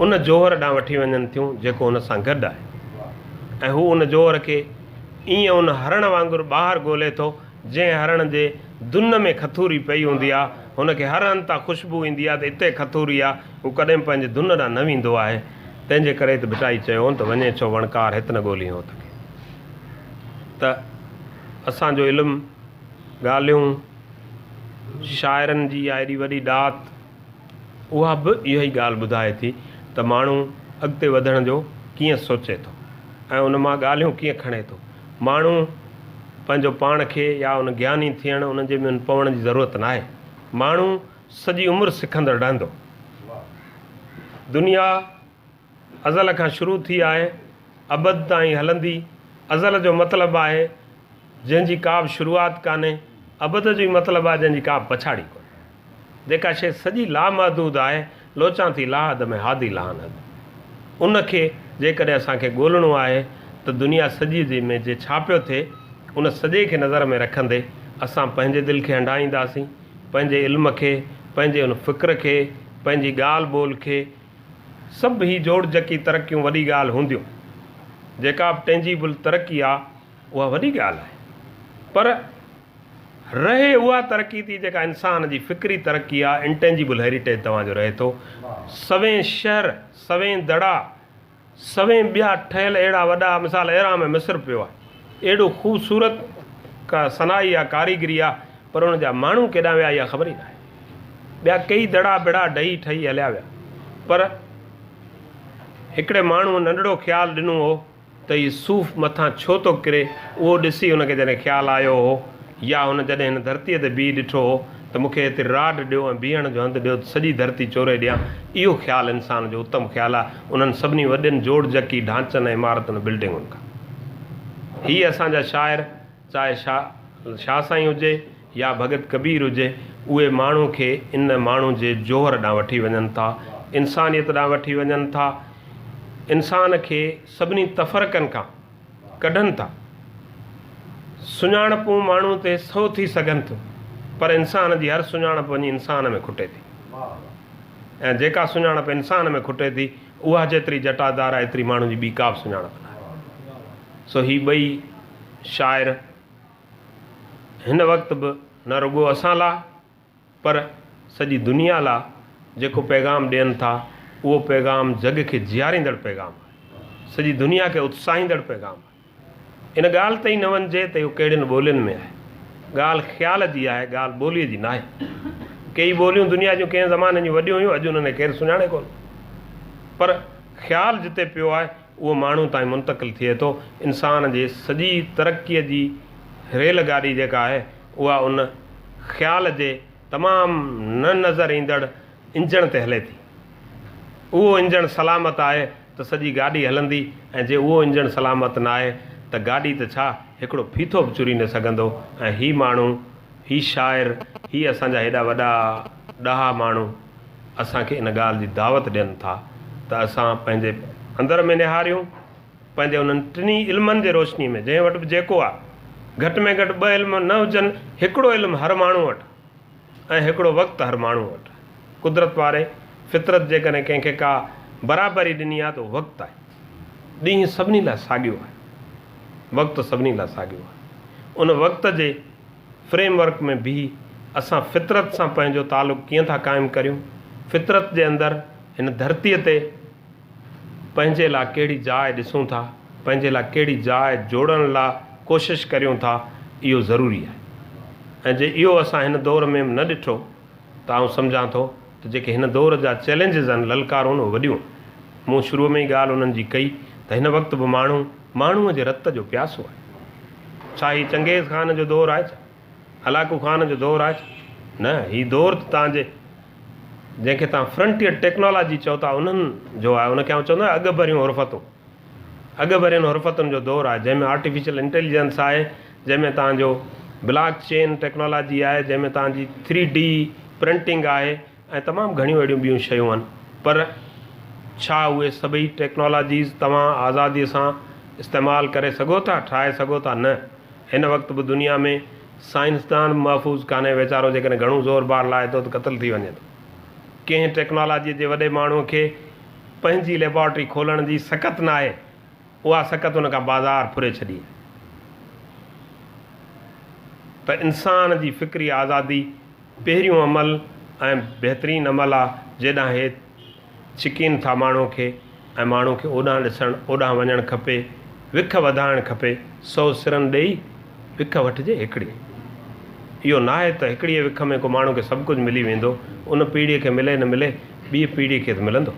उन जोहर ॾांहुं वठी वञनि थियूं जेको हुन सां गॾु आहे। ऐं हू उन जोहर खे ईअं उन हरण वांगुरु ॿाहिरि ॻोल्हे थो जंहिं हरण जे दुन में खथूरी पई हूंदी आहे। हुनखे हर हंधि तां ख़ुशबू ईंदी आहे त हिते खथूरी आहे, हू कॾहिं पंहिंजे दुन ॾांहुं न वेंदो आहे। तंहिंजे करे त भिटाई चयो त वञे छो वणकार हिते न ॻोल्ही हो त असांजो इल्मु, ॻाल्हियूं, शाइरनि जी आहे एॾी वॾी ॾात, उहा बि इहा ई ॻाल्हि ॿुधाए थी त माण्हू अॻिते वधण जो कीअं सोचे थो ऐं उन मां ॻाल्हियूं कीअं खणे थो। माण्हू पंहिंजो पाण खे या उन ज्ञानी थियण उन जे में पवण जी ज़रूरत न आहे। माण्हू सॼी उमिरि सिखंदड़ रहंदो। दुनिया अज़ल खां शुरू थी आहे, अबद ताईं हलंदी। अज़ल जो मतिलबु आहे जंहिंजी का बि शुरूआति कान्हे, अबद जो ई मतिलबु आहे जंहिंजी का बि पछाड़ी कोन्हे। जेका शइ सॼी लामहदूद आहे, लोचां थी लाहद में हादी लाहनद, उनखे जेकॾहिं असांखे ॻोल्हणो आहे त दुनिया सॼी जे में जे छा पियो थिए उन सॼे खे नज़र में रखंदे असां पंहिंजे दिलि खे हंडाईंदासीं, पंहिंजे इल्म खे, पंहिंजे उन फ़िक्र खे, पंहिंजी ॻाल्हि ॿोल खे। सभु ही जोड़ जकी तरक़ियूं वॾी ॻाल्हि हूंदियूं। जेका बि टेंजिबल तरक़ी आहे उहा वॾी ॻाल्हि आहे, पर रहे उहा तरक़ी थी जेका इंसान जी फ़िक्री तरक़ी आहे। इंटेंजिबल हेरिटेज तव्हांजो रहे थो। सवें शहर, सवें दड़ा, सवें ॿिया ठहियल अहिड़ा वॾा मिसाल अहिड़ा में मिस्र पियो आहे। एॾो ख़ूबसूरत का सनाई आहे, कारीगरी आहे, पर उन जा माण्हू केॾां विया इहा ख़बर ई न आहे। ॿिया कई दड़ा बिड़ा ॾही ठही हलिया विया, पर हिकिड़े माण्हू नंढड़ो ख़्यालु ॾिनो हो त हीउ सूफ़ मथां छो थो किरे। उहो ॾिसी हुनखे जॾहिं ख़्यालु आयो हो, या हुन जॾहिं हिन धरतीअ ते बीह ॾिठो हो त मूंखे हिते राड ॾियो ऐं बीहण जो हंधु ॾियो, सॼी धरती चोरे ॾियां। इहो ख़्यालु इंसान जो उत्तम ख़्यालु आहे उन्हनि सभिनी वॾनि जोड़ जकी ढांचनि ऐं इमारतुनि बिल्डिंगुनि खां। हीअ असांजा शाइर चाहे शाह साईं हुजे या भगत कबीर हुजे, उहे माण्हू खे इन माण्हू जे जोहर ॾांहुं वठी वञनि था, इंसानियत ॾांहुं वठी वञनि था, इंसान खे सभिनी तफ़रक़नि खां कढनि था। सुञाणपूं माण्हू ते सौ थी सघनि थियूं, पर इंसान जी हर सुञाणप वञी इंसान में खुटे थी, ऐं जेका सुञाणप इंसान में खुटे थी उहा जेतिरी जटादार आहे एतिरी माण्हू जी ॿी का बि सुञाणप न आहे। सो ही ॿई शाइर हिन वक़्तु बि न रुॻो असां लाइ पर सॼी दुनिया लाइ जेको पैगाम ॾियनि था, उहो पैगाम जग खे जीआरींदड़ पैगाम आहे, सॼी दुनिया खे उत्साहींदड़ पैगाम आहे। इन ॻाल्हि ते ई न वञिजे त इहो कहिड़ियुनि ॿोलियुनि में आहे, ॻाल्हि ख़्याल जी आहे, ॻाल्हि ॿोलीअ जी न आहे। कई ॿोलियूं दुनिया जूं कंहिं ज़माने जूं वॾियूं हुयूं, अॼु उन्हनि केरु सुञाणे कोन, पर ख़्याल जिते पियो आहे उहो माण्हू ताईं मुंतक़िल थिए थो। इंसान जे सॼी तरक़ीअ जी रेलगाॾी जेका आहे उहा उन ख़्याल जे तमामु न नज़र ईंदड़ इंजण ते हले थी। उहो इंजण सलामत आहे त सॼी गाॾी हलंदी, ऐं जे उहो इंजण सलामत न आहे त गाॾी त छा हिकिड़ो फीथो बि चुरी न सघंदो। ऐं ही माण्हू, ही शाइर, ही असांजा हेॾा वॾा ॾाहा माण्हू असांखे इन ॻाल्हि जी दावत ॾियनि था त असां पंहिंजे अंदर में निहारियूं, पंहिंजे उन्हनि टिनी इल्मनि जे रोशनी में, जंहिं वटि बि जेको आहे, घटि में घटि 2 इल्म न हुजनि, हिकिड़ो इल्मु हर माण्हू वटि ऐं हिकिड़ो वक़्तु हर माण्हू वटि। कुदरत वारे फितरत जेकॾहिं कंहिंखे का बराबरी ॾिनी आहे त उहो वक़्तु आहे। ॾींहुं सभिनी लाइ साॻियो आहे, वक़्तु सभिनी लाइ साॻियो आहे। उन वक़्त जे फ्रेमवर्क में बि असां फितरत सां पंहिंजो तालुक़ु कीअं था क़ाइमु करियूं, फितरत जे अंदरि हिन धरतीअ ते पंहिंजे लाइ कहिड़ी जाइ ॾिसूं था, पंहिंजे लाइ कहिड़ी जाइ जोड़ण लाइ कोशिशि करियूं था, इहो ज़रूरी आहे। ऐं जे इहो असां हिन दौर में न ॾिठो त आउं सम्झां थो त जेके हिन दौर जा चैलेंजिस आहिनि, ललकारूं आहिनि, वॾियूं। मूं शुरूअ में ई ॻाल्हि उन्हनि जी कई त हिन वक़्तु बि माण्हूअ जे रत जो प्यासो आहे। छा ही चंगेज़ ख़ान जो दौरु आहे छा? हलाकू ख़ान जो दौरु आहे छा? न, ही दौरु त तव्हांजे जंहिंखे तव्हां फ्रंटियर टेक्नोलॉजी चओ था उन्हनि जो आहे, उनखे आउं चवंदो आहियां अॻु भरियूं हुरफ़तूं, अॻु भरियुनि हुरफ़तुनि जो दौरु आहे, जंहिंमें आर्टिफिशियल इंटेलिजेंस आहे, जंहिंमें तव्हांजो ब्लॉक चेन टेक्नोलॉजी आहे, जंहिंमें तव्हांजी 3D प्रिंटिंग आहे ऐं तमामु घणियूं अहिड़ियूं ॿियूं शयूं आहिनि। पर छा उहे सभई टेक्नोलॉजीज़ तव्हां आज़ादीअ सां इस्तेमालु करे सघो था, ठाहे सघो था? न। हिन वक़्तु बि दुनिया में साइंसदान महफ़ूज़ कान्हे, वीचारो जेकॾहिं घणो ज़ोर बार लाहे थो त क़तलु थी वञे थो। कंहिं टेक्नोलॉजीअ जे वॾे माण्हूअ खे पंहिंजी लेबॉरेटरी खोलण जी सख़्त न आहे, उहा सख़्त हुन खां बाज़ार फुरे छॾी। त इंसान जी फ़िक्री आज़ादी पहिरियों अमल ऐं बहितरीनु अमल आहे, जेॾांहुं हे छिकीनि था माण्हू खे, ऐं माण्हू खे ओॾांहुं ॾिसणु, ओॾांहुं वञणु खपे, विख वधाइणु खपे। 100 सिरनि ॾेई विख वठिजे हिकिड़ी। इहो न आहे त हिकिड़ीअ विख में को माण्हू खे सभु कुझु मिली वेंदो, उन पीढ़ीअ खे मिले न मिले, ॿी पीढ़ी खे त मिलंदो।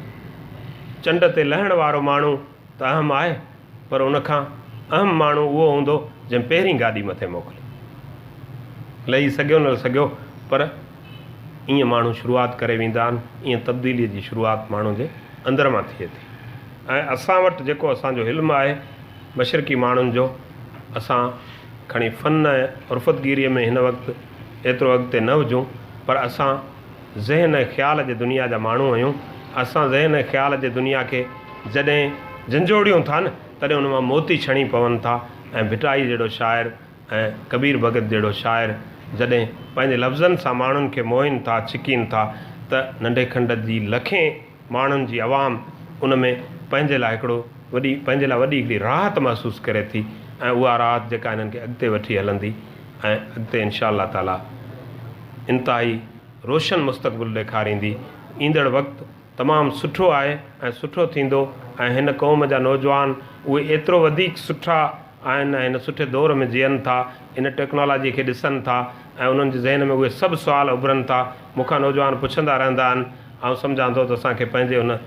चंड ते लहण वारो माण्हू त अहम आहे, पर उनखां अहम माण्हू उहो हूंदो जंहिं पहिरीं गाॾी मथे मोकिली। लही सघियो न सघियो, पर ईअं माण्हू शुरूआति करे वेंदा आहिनि। ईअं तब्दीलीअ जी शुरूआति माण्हू जे अंदर मां थिए थी। ऐं असां वटि जेको असांजो इल्मु आहे मशरक़ी माण्हुनि जो, असां खणी फ़न ऐं उर्फ़तगीरीअ में हिन वक़्तु एतिरो अॻिते न हुजूं, पर असां ज़हन ऐं ख़्याल जे दुनिया जा माण्हू आहियूं। असां ज़हन ऐं ख़्याल जे दुनिया खे जॾहिं झंझोड़ियूं था न, तॾहिं उन मां मोती छणी पवनि था। ऐं भिटाई जहिड़ो शाइर ऐं कबीर भगत जहिड़ो शाइर जॾहिं पंहिंजे लफ़्ज़नि सां माण्हुनि खे मोहिनि था, छिकीनि था, त नंढे खंड जी लखें माण्हुनि जी आवाम उन में पंहिंजे लाइ पंहिंजे लाइ वॾी हिकिड़ी राहत महसूसु करे थी। ऐं उहा राहत जेका हिननि खे अॻिते वठी हलंदी ऐं अॻिते इंशा अल्लाह ताला इंतिहाई रोशन मुस्तक़बिल ॾेखारींदी। ईंदड़ वक़्तु तमामु सुठो आहे ऐं सुठो थींदो। ऐं हिन क़ौम जा नौजवान उहे एतिरो वधीक सुठा आहिनि ऐं हिन सुठे दौर में जीअनि था, इन टेक्नोलॉजीअ खे ॾिसनि था ऐं उन्हनि जे ज़हन में उहे सभु सुवाल उभरनि था। मूंखां नौजवान पुछंदा रहंदा आहिनि। ऐं सम्झां थो त असांखे पंहिंजे उन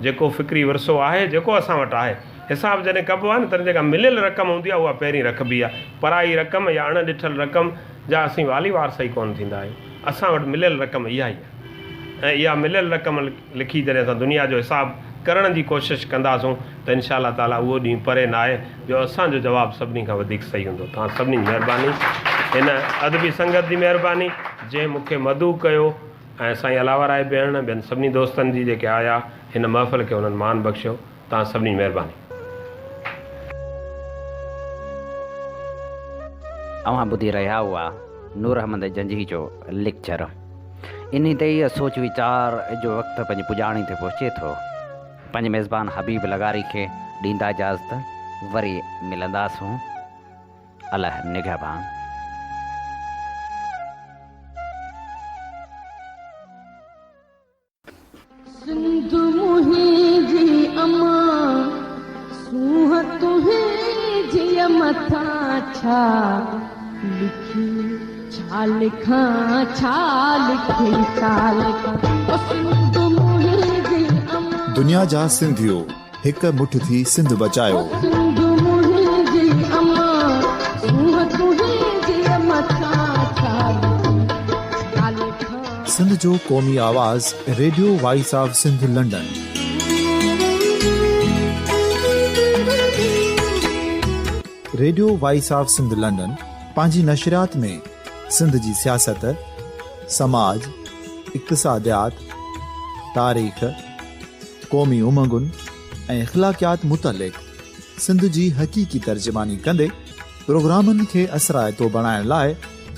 जेको फ़िक्री वरिसो आहे, जेको असां वटि आहे, हिसाब जॾहिं कबो आहे न, त जेका मिलियल रक़म हूंदी आहे उहा पहिरीं रखबी आहे। पराई रक़म या अणॾिठल रक़म जा असीं वाली वारस ई कोन थींदा आहियूं। असां वटि मिलियल रक़म इहा ई आहे। ऐं इहा मिलियल रक़म लिखी जॾहिं असां दुनिया जो हिसाबु करण जी कोशिशि कंदासूं त इंशा ताला उहो ॾींहुं परे न आहे जो असांजो जवाबु सभिनी खां वधीक सही हूंदो। तव्हां सभिनी जी महिरबानी, हिन अदबी संगत जी महिरबानी जंहिं मूंखे मदू कयो ऐं साईं अलावराय भेण ॿियनि सभिनी दोस्तनि जी जेके आया हिन महफ़िल खे उन्हनि मान बख़्शियो। तव्हां सभिनी जी महिरबानी। अवां ॿुधी रहिया हुआ नूर अहमद जंजी जो लेक्चर। इन ते इहा सोच वीचार जो वक़्तु पंहिंजी पुॼाणी ते पहुचे थो। पंहिंजे मेज़बान हबीब लगारी खे ॾींदा इजाज़त, वरी मिलंदासूं। अलाह निगहबान। सिंध मुंहिंजी अमा सूंह तुंहिंजी मथां छा लिखी, छा लिखां छा लिखी, छा लिखां। सिंध मुंहिंजी अमा, दुनिया जा सिंधियो हिक मुठ थी सिंध बचायो। सिंध मुंहिंजी अमा सूंह तुंहिंजी मथां छा लिखी, छा लिखां। सिंध जो क़ौमी आवाज़ radio voice of Sindh London. Radio voice of Sindh London पंहिंजी नशरियात में सिंध जी सियासत, समाज, इक़्तिसादियात, तारीख़, क़ौमी उमंगुनि ऐं इख़्लाक़ियात मुतलिक़ सिंध जी हक़ीक़ी तर्जुमानी कंदे प्रोग्रामनि खे असराइतो बणाइण लाइ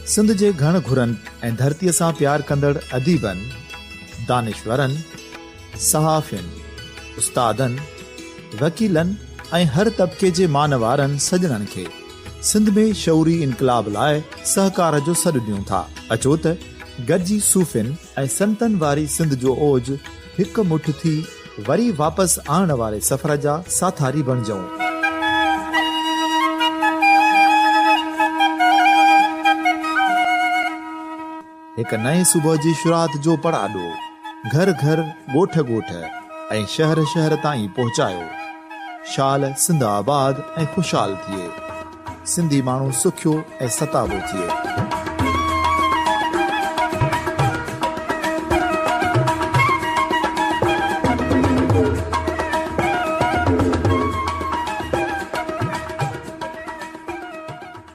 सिंध जे घण घुरनि ऐं धरतीअ सां प्यार कंदड़ अदीबनि, दानिश्वरनि, सहाफ़ियुनि, उस्तादनि, वकीलनि ऐं हर तबिके जे मानवारनि सजणनि खे सिंध में शऊरी इनकलाब लाइ सहकार जो सॾु ॾियूं था। अचो त गॾिजी सूफ़ियुनि ऐं संतनि वारी सिंध जो ओज हिकु मुठ थी वरी वापसि आणण वारे सफ़र जा साथारी बणिजऊं। हिकु नए सुबुह जी शुरूआत जो पड़ाॾो घर घर, ॻोठ ॻोठ ऐं शहर शहर ताईं पहुचायो। शाल सिंध आबाद ऐं ख़ुशहाल थिए, सिंधी माण्हू सुखियो ऐं सताबो थिए।